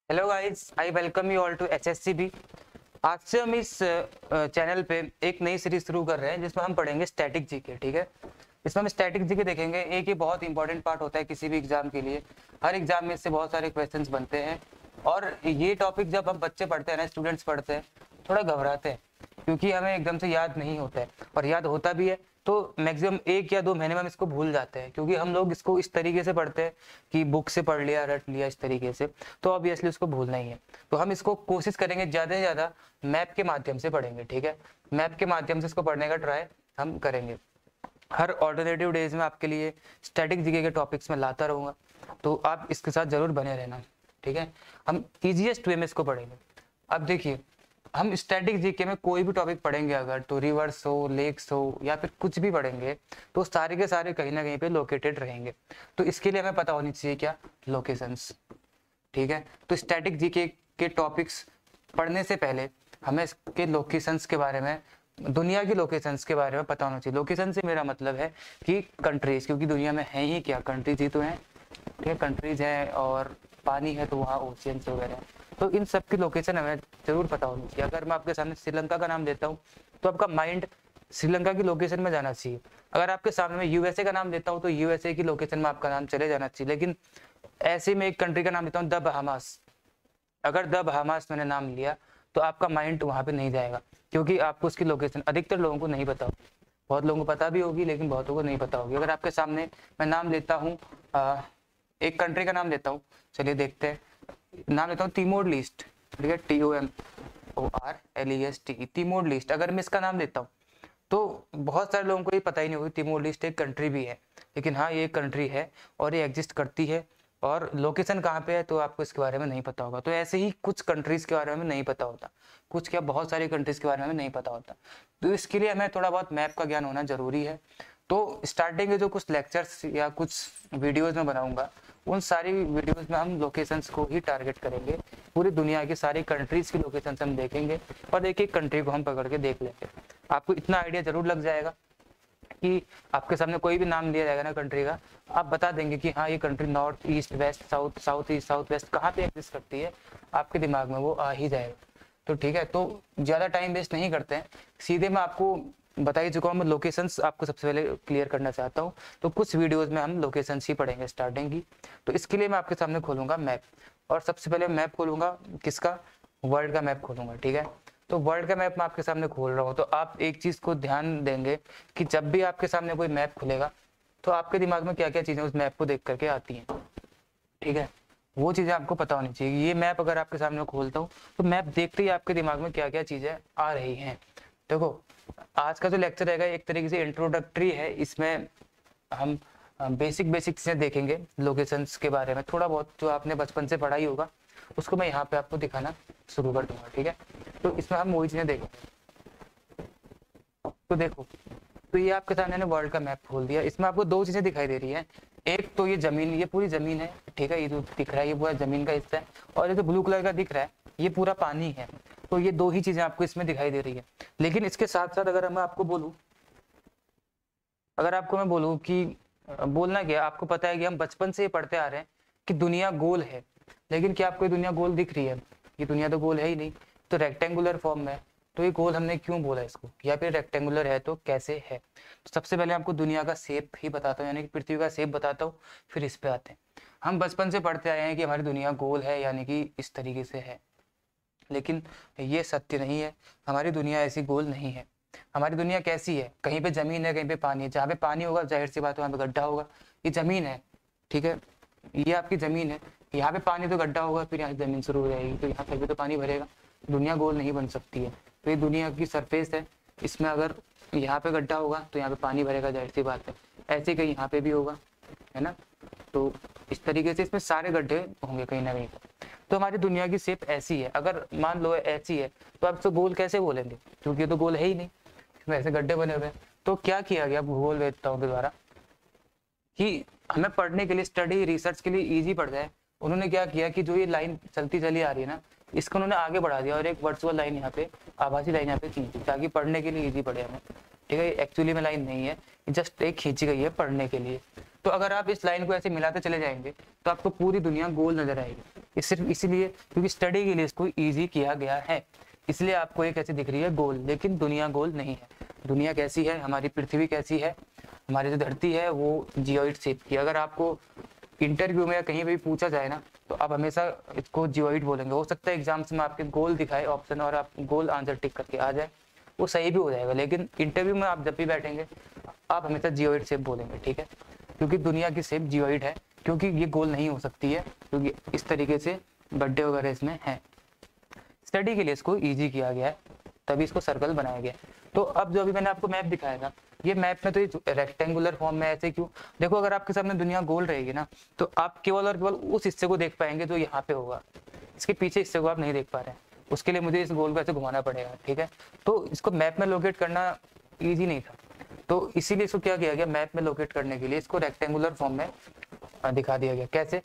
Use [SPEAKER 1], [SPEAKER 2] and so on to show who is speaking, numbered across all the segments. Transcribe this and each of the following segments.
[SPEAKER 1] Hello guys, I welcome you all to HSCB। आज से हम इस चैनल पे एक नई सीरीज शुरू कर रहे हैं जिसमें हम पढ़ेंगे स्टैटिक जीके। ठीक है, इसमें हम स्टैटिक जीके देखेंगे। एक ये बहुत इंपॉर्टेंट पार्ट होता है किसी भी एग्जाम के लिए। हर एग्जाम में इससे बहुत सारे क्वेश्चंस बनते हैं और ये टॉपिक जब हम बच्चे पढ़ते हैं ना, स्टूडेंट्स पढ़ते हैं, थोड़ा घबराते हैं क्योंकि हमें एकदम से याद नहीं होता है, और याद होता भी है तो मैक्सिमम 1 या 2 महीने में हम इसको भूल जाते हैं, क्योंकि हम लोग इसको इस तरीके से पढ़ते हैं कि बुक से पढ़ लिया, रट लिया इस तरीके से, तो ऑब्वियसली उसको भूलना ही है। तो हम इसको कोशिश करेंगे ज़्यादा से ज़्यादा मैप के माध्यम से पढ़ेंगे। ठीक है, मैप के माध्यम से इसको पढ़ने का ट्राई हम करेंगे। हर ऑल्टरनेटिव डेज में आपके लिए स्टैटिक जीके के टॉपिक्स में लाता रहूँगा, तो आप इसके साथ जरूर बने रहना। ठीक है, हम ईजीएस्ट वे में इसको पढ़ेंगे। अब देखिए, हम स्टैटिक जीके में कोई भी टॉपिक पढ़ेंगे अगर, तो रिवर्स हो, लेक्स हो, या फिर कुछ भी पढ़ेंगे, तो सारे के सारे कहीं ना कहीं पे लोकेटेड रहेंगे। तो इसके लिए हमें पता होनी चाहिए क्या, लोकेशंस। ठीक है, तो स्टैटिक जीके के टॉपिक्स पढ़ने से पहले हमें इसके लोकेशंस के बारे में, दुनिया की लोकेशंस के बारे में पता होना चाहिए। लोकेशन से मेरा मतलब है कि कंट्रीज, क्योंकि दुनिया में है ही क्या, कंट्रीज ही तो हैं। ठीक है, कंट्रीज हैं और पानी है तो वहाँ ओशियंस वगैरह, तो इन सब की लोकेशन हमें जरूर पता होनी चाहिए। अगर मैं आपके सामने श्रीलंका का नाम देता हूँ तो आपका माइंड श्रीलंका की लोकेशन में जाना चाहिए। अगर आपके सामने मैं यूएसए का नाम देता हूँ तो यूएसए की लोकेशन में आपका नाम चले जाना चाहिए। लेकिन ऐसे में एक कंट्री का नाम देता हूँ, द बहामास। अगर द बहामास मैंने नाम लिया तो आपका माइंड वहाँ पे नहीं जाएगा, क्योंकि आपको उसकी लोकेशन अधिकतर लोगों को नहीं पता होगी। बहुत लोगों को पता भी होगी लेकिन बहुतों को नहीं पता होगी। अगर आपके सामने मैं नाम लेता हूँ, एक कंट्री का नाम लेता हूँ, चलिए देखते हैं। नाम लेता हूँ तिमोर लिस्ट। ठीक है, TOMORLEST, तिमोर लिस्ट। अगर मैं इसका नाम लेता हूँ तो बहुत सारे लोगों को ये पता ही नहीं होगी तिमोर लिस्ट एक कंट्री भी है, लेकिन हाँ ये कंट्री है और ये एग्जिस्ट करती है, और लोकेशन कहाँ पे है तो आपको इसके बारे में नहीं पता होगा। तो ऐसे ही कुछ कंट्रीज के बारे में नहीं पता होता, कुछ क्या बहुत सारी कंट्रीज के बारे में नहीं पता होता। तो इसके लिए हमें थोड़ा बहुत मैप का ज्ञान होना जरूरी है। तो स्टार्टिंग के जो कुछ लेक्चर्स या कुछ वीडियोज में बनाऊंगा, उन सारी वीडियोस में हम लोकेशंस को ही टारगेट करेंगे। पूरी दुनिया की सारी कंट्रीज की लोकेशंस हम देखेंगे और एक एक कंट्री को हम पकड़ के देख लेंगे। आपको इतना आइडिया जरूर लग जाएगा कि आपके सामने कोई भी नाम लिया जाएगा ना कंट्री का, आप बता देंगे कि हाँ ये country north east west south, south east south west कहाँ पे एग्जिस्ट करती है, आपके दिमाग में वो आ ही जाएगा। तो ठीक है, तो ज़्यादा टाइम वेस्ट नहीं करते हैं, सीधे मैं आपको बता ही चुका हूँ। मैं लोकेशंस आपको सबसे पहले क्लियर करना चाहता हूँ, तो कुछ वीडियोस में हम लोकेशंस ही पढ़ेंगे स्टार्टिंग की। तो इसके लिए मैं आपके सामने खोलूंगा मैप, और सबसे पहले मैप खोलूंगा किसका, वर्ल्ड का मैप खोलूंगा। ठीक है, तो वर्ल्ड का मैप मैं आपके सामने खोल रहा हूँ। तो आप एक चीज़ को ध्यान देंगे कि जब भी आपके सामने कोई मैप खुलेगा तो आपके दिमाग में क्या क्या चीज़ें उस मैप को देख करके आती हैं। ठीक है, वो चीज़ें आपको पता होनी चाहिए। ये मैप अगर आपके सामने खोलता हूँ तो मैप देखते ही आपके दिमाग में क्या क्या चीज़ें आ रही हैं। देखो, आज का जो लेक्चर रहेगा एक तरीके से इंट्रोडक्टरी है। इसमें हम बेसिक चीज़ें देखेंगे लोकेशंस के बारे में, थोड़ा बहुत जो आपने बचपन से पढ़ा ही होगा उसको मैं यहाँ पे आपको दिखाना शुरू कर दूंगा। ठीक है, तो इसमें हम वही चीज़ें देखेंगे। तो देखो, तो ये आपके सामने ने वर्ल्ड का मैप खोल दिया। इसमें आपको दो चीज़ें दिखाई दे रही है। एक तो ये जमीन, ये पूरी जमीन है। ठीक है, ये जो दिख रहा है ये पूरा जमीन का हिस्सा है, और ये जो ब्लू कलर का दिख रहा है ये पूरा पानी है। तो ये दो ही चीज़ें आपको इसमें दिखाई दे रही है। लेकिन इसके साथ साथ अगर मैं आपको बोलूँ, अगर आपको मैं बोलूँ कि बोलना क्या, आपको पता है कि हम बचपन से ही पढ़ते आ रहे हैं कि दुनिया गोल है, लेकिन क्या आपको ये दुनिया गोल दिख रही है? ये दुनिया तो गोल है ही नहीं, तो रेक्टेंगुलर फॉर्म में है। तो ये गोल हमने क्यों बोला इसको, या फिर रेक्टेंगुलर है तो कैसे है? तो सबसे पहले आपको दुनिया का शेप ही बताता हूँ, यानी कि पृथ्वी का शेप बताता हूँ, फिर इस पे आते हैं। हम बचपन से पढ़ते आए हैं कि हमारी दुनिया गोल है, यानी कि इस तरीके से है, लेकिन ये सत्य नहीं है। हमारी दुनिया ऐसी गोल नहीं है। हमारी दुनिया कैसी है, कहीं पे जमीन है कहीं पे पानी है। जहाँ पे पानी होगा जाहिर सी बात है वहाँ पे गड्ढा होगा। ये जमीन है, ठीक है, ये आपकी जमीन है, यहाँ पे पानी तो गड्ढा होगा, फिर यहाँ से जमीन शुरू हो जाएगी, तो यहाँ पे तो पानी भरेगा। दुनिया गोल नहीं बन सकती है। तो ये दुनिया की सरफेस है, इसमें अगर यहाँ पे गड्ढा होगा तो यहाँ पे पानी भरेगा, जाहिर सी बात है। ऐसे कहीं यहाँ पे भी होगा, है ना। तो इस तरीके से इसमें सारे गड्ढे होंगे कहीं ना कहीं। तो हमारी दुनिया की शेप ऐसी है। अगर मान लो ऐसी है तो आप इसको गोल कैसे बोलेंगे, क्योंकि ये तो गोल है ही नहीं, इसमें ऐसे गड्ढे बने हुए हैं। तो क्या किया गया भूगोल वेत्ताओं के द्वारा कि हमें पढ़ने के लिए, स्टडी रिसर्च के लिए इजी पड़ जाए, उन्होंने क्या किया कि जो ये लाइन चलती चली आ रही है ना, इसको उन्होंने आगे बढ़ा दिया और एक वर्चुअल लाइन यहाँ पे, आभासी लाइन यहाँ पे खींची, ताकि पढ़ने के लिए इजी पड़े हमें। ठीक है, एक्चुअली में लाइन नहीं है, जस्ट एक खींची गई है पढ़ने के लिए। तो अगर आप इस लाइन को ऐसे मिलाते चले जाएंगे तो आपको पूरी दुनिया गोल नजर आएगी। सिर्फ इसीलिए क्योंकि स्टडी के लिए इसको ईजी किया गया है, इसलिए आपको एक ऐसी दिख रही है गोल, लेकिन दुनिया गोल नहीं है। दुनिया कैसी है, हमारी पृथ्वी कैसी है, हमारी जो धरती है वो जियोइड शेप की। अगर आपको इंटरव्यू में या कहीं भी पूछा जाए ना, तो आप हमेशा इसको जियोइड बोलेंगे। हो सकता है एग्जाम्स में आपके गोल दिखाए ऑप्शन और आप गोल आंसर टिक करके आ जाए, वो सही भी हो जाएगा, लेकिन इंटरव्यू में आप जब भी बैठेंगे आप हमेशा जियोइड शेप बोलेंगे, ठीक है, क्योंकि दुनिया की शेप जियोइड है, क्योंकि ये गोल नहीं हो सकती है, क्योंकि इस तरीके से गड्ढे वगैरह इसमें हैं। स्टडी के लिए इसको ईजी किया गया है, तभी इसको सर्कल बनाया गया। तो अब जो अभी मैंने आपको मैप दिखाया था, ये मैप में तो ये रेक्टेंगुलर फॉर्म में ऐसे क्यों, देखो अगर आपके सामने दुनिया गोल रहेगी ना, तो आप केवल और केवल उस हिस्से को देख पाएंगे जो यहाँ पे होगा, इसके पीछे हिस्से को आप नहीं देख पा रहे हैं। उसके लिए मुझे इस गोल को ऐसे घुमाना पड़ेगा, ठीक है। तो इसको मैप में लोकेट करना ईजी नहीं था, तो इसीलिए इसको क्या किया गया, मैप में लोकेट करने के लिए इसको रेक्टेंगुलर फॉर्म में दिखा दिया गया। कैसे,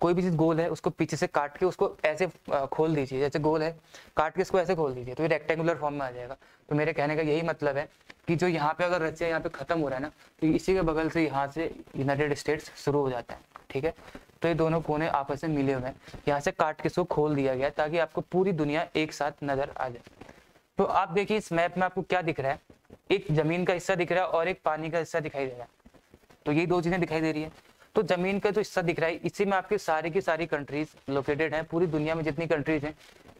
[SPEAKER 1] कोई भी चीज गोल है उसको पीछे से काट के उसको ऐसे खोल दीजिए, जैसे गोल है काट के इसको ऐसे खोल दीजिए तो ये रेक्टेंगुलर फॉर्म में आ जाएगा। तो मेरे कहने का यही मतलब है कि जो यहाँ पे अगर रशिया यहाँ पे खत्म हो रहा है ना, तो इसी के बगल से यहाँ से यूनाइटेड स्टेट्स शुरू हो जाता है, ठीक है। तो ये दोनों कोने आपस में मिले हुए हैं, यहाँ से काट के इसको खोल दिया गया ताकि आपको पूरी दुनिया एक साथ नजर आ जाए। तो आप देखिए इस मैप में आपको क्या दिख रहा है, एक जमीन का हिस्सा दिख रहा है और एक पानी का हिस्सा दिखाई दे रहा है, तो ये दो चीजें दिखाई दे रही है। तो जमीन का जो हिस्सा दिख रहा है, इसी में आपके सारी की सारी कंट्रीज लोकेटेड हैं, पूरी दुनिया में जितनी कंट्रीज हैं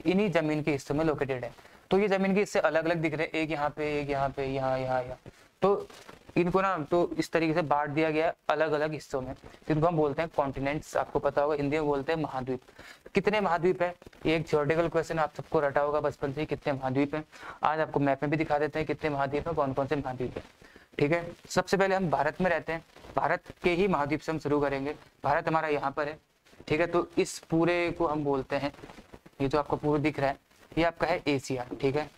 [SPEAKER 1] इन्हीं जमीन के हिस्सों में लोकेटेड है। तो ये जमीन के हिस्से अलग अलग दिख रहे हैं, एक यहाँ पे, एक यहाँ पे, यहाँ यहाँ यहाँ, तो इनको ना तो इस तरीके से बांट दिया गया अलग अलग हिस्सों में, जिनको हम बोलते हैं कॉन्टिनेंट्स। आपको पता होगा हिंदी में बोलते हैं महाद्वीप। कितने महाद्वीप है, ये एक थ्योरेटिकल क्वेश्चन आप सबको रटा होगा बचपन से, कितने महाद्वीप हैं। आज आपको मैप में भी दिखा देते हैं कितने महाद्वीप है, कौन कौन से महाद्वीप है, ठीक है। सबसे पहले हम भारत में रहते हैं, भारत के ही महाद्वीप से हम शुरू करेंगे। भारत हमारा यहाँ पर है, ठीक है। तो इस पूरे को हम बोलते हैं, ये जो आपको पूरा दिख रहा है ये आपका है एशिया, ठीक है।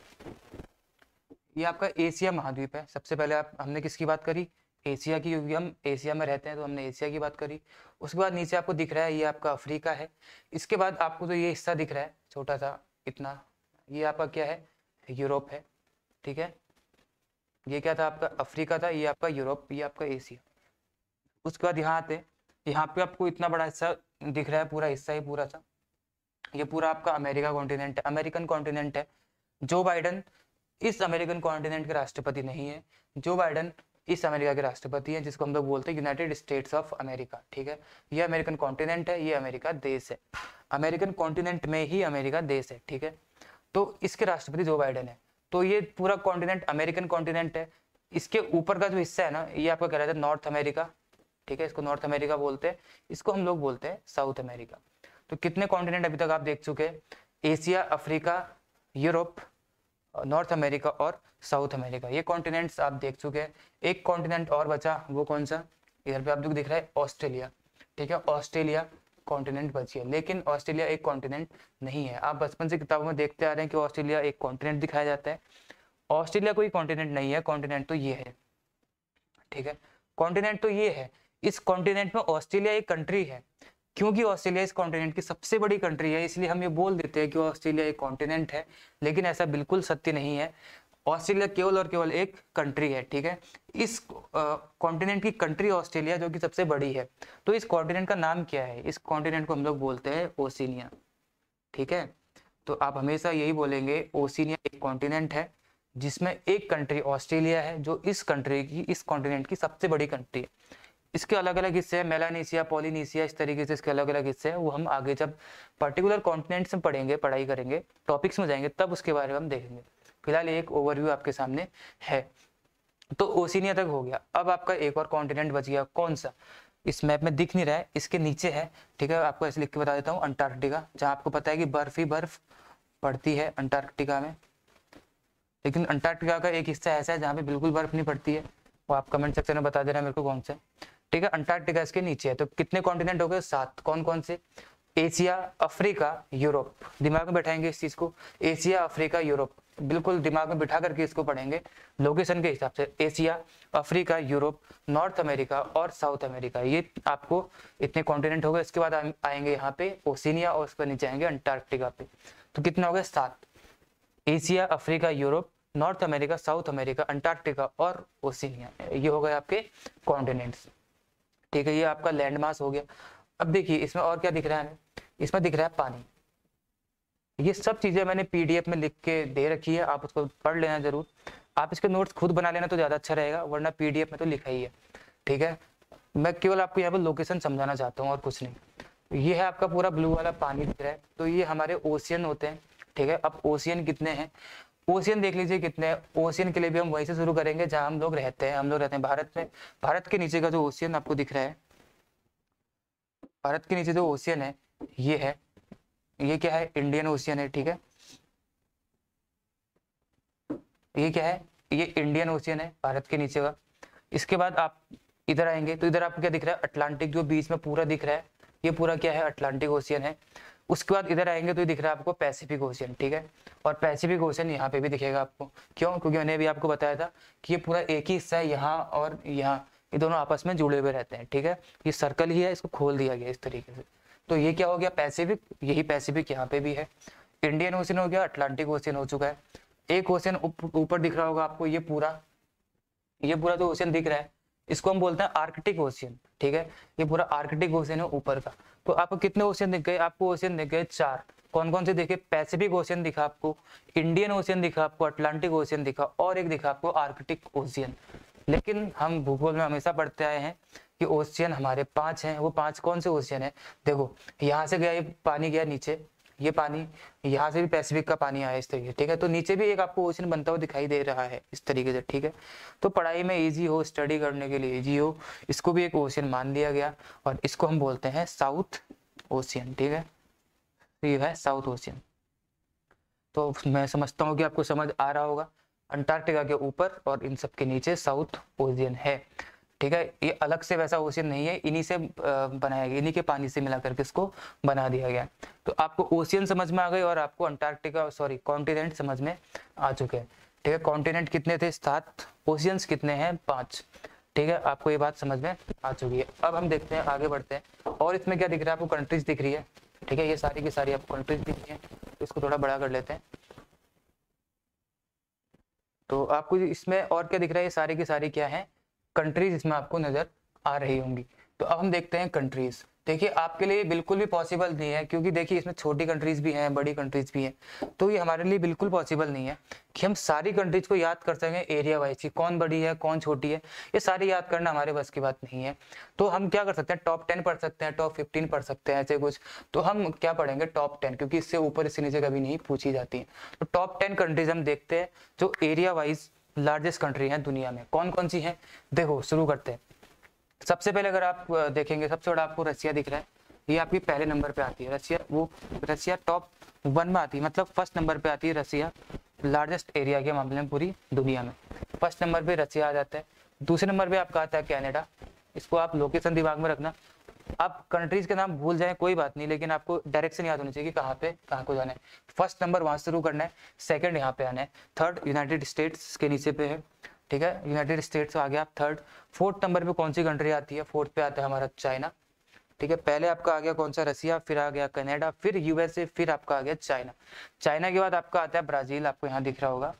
[SPEAKER 1] ये आपका एशिया महाद्वीप है। सबसे पहले हमने किसकी बात करी, एशिया की, क्योंकि हम एशिया में रहते हैं तो हमने एशिया की बात करी। उसके बाद नीचे आपको दिख रहा है ये आपका अफ्रीका है। इसके बाद आपको जो ये हिस्सा दिख रहा है छोटा सा इतना, ये आपका क्या है, यूरोप है, ठीक है। ये क्या था आपका अफ्रीका था, ये आपका यूरोप, ये आपका एशिया। उसके बाद यहाँ आते, यहाँ पे आपको इतना बड़ा हिस्सा दिख रहा है, पूरा हिस्सा ही पूरा सा, ये पूरा आपका अमेरिका कॉन्टिनेंट है, अमेरिकन कॉन्टिनेंट है। जो बाइडन इस अमेरिकन कॉन्टिनेंट के राष्ट्रपति नहीं है, जो बाइडन इस अमेरिका के राष्ट्रपति हैं, जिसको हम लोग बोलते हैं यूनाइटेड स्टेट्स ऑफ अमेरिका, ठीक है। ये अमेरिकन कॉन्टिनेंट है, ये अमेरिका देश है, अमेरिकन कॉन्टिनेंट में ही अमेरिका देश है, ठीक है। तो इसके राष्ट्रपति जो बाइडन है। तो ये पूरा कॉन्टिनेंट अमेरिकन कॉन्टिनेंट है। इसके ऊपर का जो हिस्सा है ना, ये आपका कह रहा था नॉर्थ अमेरिका, ठीक है, इसको नॉर्थ अमेरिका बोलते हैं, इसको हम लोग बोलते हैं साउथ अमेरिका। तो कितने कॉन्टिनेंट अभी तक आप देख चुके हैं, Asia, Africa, Europe, north America और साउथ अमेरिका, ये कॉन्टिनेंट्स आप देख चुके हैं। एक कॉन्टिनेंट और बचा, वो कौन सा, इधर पे आप जो दिख रहा है ऑस्ट्रेलिया, ठीक है, ऑस्ट्रेलिया कॉन्टिनेंट बची है, लेकिन ऑस्ट्रेलिया एक कॉन्टिनेंट नहीं है। आप बचपन से किताबों में देखते आ रहे हैं कि ऑस्ट्रेलिया एक कॉन्टिनेंट दिखाया जाता है, ऑस्ट्रेलिया कोई कॉन्टिनेंट नहीं है, कॉन्टिनेंट तो ये है, ठीक है, कॉन्टिनेंट तो ये है। इस कॉन्टिनेंट में ऑस्ट्रेलिया एक कंट्री है, क्योंकि ऑस्ट्रेलिया इस कॉन्टिनेंट की सबसे बड़ी कंट्री है, इसलिए हम ये बोल देते हैं कि ऑस्ट्रेलिया एक कॉन्टिनेंट है, लेकिन ऐसा बिल्कुल सत्य नहीं है। ऑस्ट्रेलिया केवल और केवल एक कंट्री है, ठीक है। इस कॉन्टिनेंट की कंट्री ऑस्ट्रेलिया जो कि सबसे बड़ी है। तो इस कॉन्टिनेंट का नाम क्या है, इस कॉन्टिनेंट को हम लोग बोलते हैं ओशिनिया, ठीक है। तो आप हमेशा यही बोलेंगे ओशिनिया एक कॉन्टिनेंट है जिसमें एक कंट्री ऑस्ट्रेलिया है, जो इस कंट्री की, इस कॉन्टिनेंट की सबसे बड़ी कंट्री है। इसके अलग अलग हिस्से हैं, मेलानेशिया, पॉलिनेशिया, इस तरीके से इसके अलग अलग हिस्से हैं, वो हम आगे जब पर्टिकुलर कॉन्टिनेंट्स में पढ़ेंगे, पढ़ाई करेंगे, टॉपिक्स में जाएंगे, तब उसके बारे में हम देखेंगे। फिलहाल एक ओवरव्यू आपके सामने है। तो ओशिनिया तक हो गया। अब आपका एक और कॉन्टिनेंट बच गया, कौन सा, इस मैप में दिख नहीं रहा है, इसके नीचे है, ठीक है। आपको ऐसे लिख के बता देता हूँ, अंटार्कटिका, जहाँ आपको पता है कि बर्फ ही बर्फ पड़ती है अंटार्कटिका में, लेकिन अंटार्कटिका का एक हिस्सा ऐसा है जहाँ पे बिल्कुल बर्फ नहीं पड़ती है, वो आप कमेंट सेक्शन में बता देना मेरे को कौन सा, ठीक है। अंटार्कटिका इसके नीचे है। तो कितने कॉन्टिनेंट हो गए, 7। कौन कौन से, एशिया, अफ्रीका, यूरोप। दिमाग में बैठाएंगे इस चीज को, एशिया, अफ्रीका, यूरोप, बिल्कुल दिमाग में बिठा करके इसको पढ़ेंगे लोकेशन के हिसाब से, Asia, Africa, Europe, north America और साउथ अमेरिका, ये आपको इतने कॉन्टिनेंट हो गए। इसके बाद आएंगे यहाँ पे ओशिनिया और उसके नीचे आएंगे अंटार्कटिका पे। तो कितना हो गया, 7, Asia, Africa, Europe, north America, south America, Antarctica और ओशिनिया, ये हो गए आपके कॉन्टिनेंट्स, ठीक है। ये आपका लैंड मास हो गया। अब देखिए इसमें और क्या दिख रहा है हमें, इसमें दिख रहा है पानी। ये सब चीजें मैंने पीडीएफ में लिख के दे रखी है, आप उसको पढ़ लेना जरूर। आप इसके नोट्स खुद बना लेना तो ज्यादा अच्छा रहेगा, वरना पीडीएफ में तो लिखा ही है, ठीक है। मैं केवल आपको यहाँ पर लोकेशन समझाना चाहता हूँ और कुछ नहीं। ये है आपका पूरा ब्लू वाला पानी दिख रहा है, तो ये हमारे ओशियन होते हैं, ठीक है। अब ओशियन कितने हैं, ओशियन देख लीजिए कितने हैं। ओशियन के लिए भी हम वहीं से शुरू करेंगे जहां हम लोग रहते हैं। हम लोग रहते हैं भारत में। भारत के नीचे का जो ओशियन आपको दिख रहा है, भारत के नीचे जो ओशियन है ये है, ये क्या है, इंडियन ओशियन है, ठीक है। ये क्या है, ये इंडियन ओशियन है भारत के नीचे का। इसके बाद आप इधर आएंगे तो इधर आपको क्या दिख रहा है, अटलांटिक जो बीच में पूरा दिख रहा है, ये पूरा क्या है, अटलांटिक ओशियन है। उसके बाद इधर आएंगे तो ये दिख रहा है आपको पैसिफिक ओशियन, ठीक है। और पैसिफिक ओशियन यहाँ पे भी दिखेगा आपको, क्यों, क्योंकि मैंने भी आपको बताया था कि ये पूरा एक ही हिस्सा है, यहाँ और यहाँ, ये दोनों आपस में जुड़े हुए रहते हैं, ठीक है। ये सर्कल ही है, इसको खोल दिया गया इस तरीके से। तो ये क्या हो गया, पैसिफिक, यही पैसिफिक यहाँ पे भी है। इंडियन ओशियन हो गया, अटलांटिक ओशियन हो चुका है। एक ओशियन ऊपर दिख रहा होगा आपको, ये पूरा जो ओशियन दिख रहा है इसको हम बोलते हैं आर्कटिक ओशियन, ठीक है। ये पूरा आर्कटिक ओशियन है ऊपर का। तो आपको कितने ओशियन दिख गए, आपको ओशियन दिख गए 4। कौन कौन से देखे, पैसिफिक ओशियन दिखा आपको, इंडियन ओशियन दिखा आपको, अटलांटिक ओशियन दिखा, और एक दिखा आपको आर्कटिक ओशियन। लेकिन हम भूगोल में हमेशा पढ़ते आए हैं कि ओशियन हमारे 5 हैं। वो 5 कौन से ओशियन है, देखो यहाँ से गया ये पानी, गया नीचे ये पानी, यहाँ से भी पैसिफिक का पानी आया इस तरीके, ठीक है। तो नीचे भी एक आपको ओशन बनता हुआ दिखाई दे रहा है इस तरीके से, ठीक है। तो पढ़ाई में इजी हो, स्टडी करने के लिए इजी हो, इसको भी एक ओशन मान लिया गया और इसको हम बोलते हैं साउथ ओशियन, ठीक है। ये है साउथ ओशियन। तो मैं समझता हूँ कि आपको समझ आ रहा होगा। अंटार्कटिका के ऊपर और इन सब के नीचे साउथ ओशियन है, ठीक है। ये अलग से वैसा ओशियन नहीं है, इन्हीं से बनाया गया, इन्हीं के पानी से मिला करके इसको बना दिया गया। तो आपको ओशियन समझ में आ गई और आपको अंटार्कटिका कॉन्टिनेंट समझ में आ चुके हैं, ठीक है। कॉन्टिनेंट कितने थे, 7, ओशियंस कितने हैं, 5, ठीक है। आपको ये बात समझ में आ चुकी है। अब हम देखते हैं, आगे बढ़ते हैं। और इसमें क्या दिख रहा है आपको, कंट्रीज दिख रही है, ठीक है। ये सारी की सारी आपको कंट्रीज दिख रही है। तो इसको थोड़ा बड़ा कर लेते हैं। तो आपको इसमें और क्या दिख रहा है, ये सारी की सारी क्या है, कंट्रीज इसमें आपको नजर आ रही होंगी। तो अब हम देखते हैं कंट्रीज। देखिए आपके लिए बिल्कुल भी पॉसिबल नहीं है, क्योंकि देखिए इसमें छोटी कंट्रीज भी हैं, बड़ी कंट्रीज भी हैं। तो ये हमारे लिए बिल्कुल पॉसिबल नहीं है कि हम सारी कंट्रीज को याद कर सकें एरिया वाइज की, कौन बड़ी है कौन छोटी है, ये सारी याद करना हमारे बस की बात नहीं है। तो हम क्या कर सकते हैं, टॉप 10 पढ़ सकते हैं, टॉप 15 पढ़ सकते हैं, ऐसे कुछ। तो हम क्या पढ़ेंगे, टॉप 10, क्योंकि इससे ऊपर इससे नीचे कभी नहीं पूछी जाती है। तो टॉप 10 कंट्रीज हम देखते हैं जो एरिया वाइज लार्जेस्ट कंट्री है दुनिया में। कौन कौन सी है, देखो शुरू करते हैं। सबसे पहले अगर आप देखेंगे, सबसे बड़ा आपको रसिया दिख रहा है, ये आपकी पहले नंबर पे आती है रसिया। वो रसिया टॉप 1 में आती है, मतलब फर्स्ट नंबर पे आती है रसिया, लार्जेस्ट एरिया के मामले में पूरी दुनिया में। फर्स्ट नंबर पे रसिया आ जाता है। दूसरे नंबर पे आपका आता है कनाडा। इसको आप लोकेशन दिमाग में रखना। आप कंट्रीज के नाम भूल जाएं कोई बात नहीं, लेकिन आपको डायरेक्शन याद होनी चाहिए कि कहाँ पे कहाँ को जाना है। फर्स्ट नंबर वहां शुरू करना है, सेकंड यहाँ पे आना है, थर्ड यूनाइटेड स्टेट्स के नीचे पे है, ठीक है। यूनाइटेड स्टेट्स आ गया आप थर्ड। फोर्थ नंबर पे कौन सी कंट्री आती है, फोर्थ पे आता है हमारा चाइना, ठीक है। पहले आपका आ गया कौन सा, रसिया, फिर आ गया कनाडा, फिर यूएसए, फिर आपका आ गया चाइना। चाइना के बाद आपका आता है ब्राजील, आपको यहाँ दिख रहा होगा,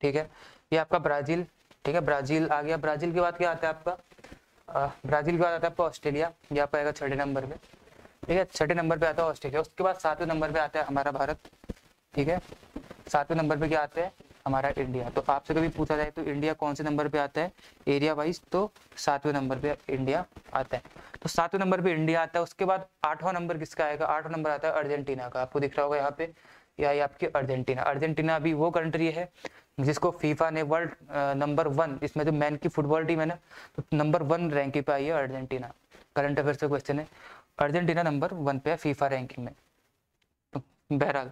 [SPEAKER 1] ठीक है। ये आपका ब्राजील, ठीक है, ब्राजील आ गया। ब्राजील के बाद क्या आता है आपका, ब्राजील के बाद आता है आपका ऑस्ट्रेलिया, यहाँ पर आएगा 6ठे नंबर पे, ठीक है। 6ठे नंबर पे आता है ऑस्ट्रेलिया। उसके बाद 7वें नंबर पे आता है हमारा भारत, ठीक है। 7वें नंबर पे क्या आता है हमारा इंडिया। तो आपसे कभी पूछा जाए तो इंडिया कौन से नंबर पे आता है एरिया वाइज, तो 7वें नंबर पे इंडिया आता है। तो 7वें नंबर पे इंडिया आता है। उसके बाद 8वां नंबर किसका आएगा, 8वां नंबर आता है अर्जेंटीना का, आपको दिख रहा होगा यहाँ पे, या ये आपकी अर्जेंटीना। अर्जेंटीना अभी वो कंट्री है जिसको फीफा ने वर्ल्ड नंबर 1, इसमें जो मैन की फुटबॉल टीम है ना, तो नंबर 1 रैंकिंग पे आई है अर्जेंटीना। करंट अफेयर से क्वेश्चन है, अर्जेंटीना नंबर 1 पे है फीफा रैंकिंग में। तो बहरहाल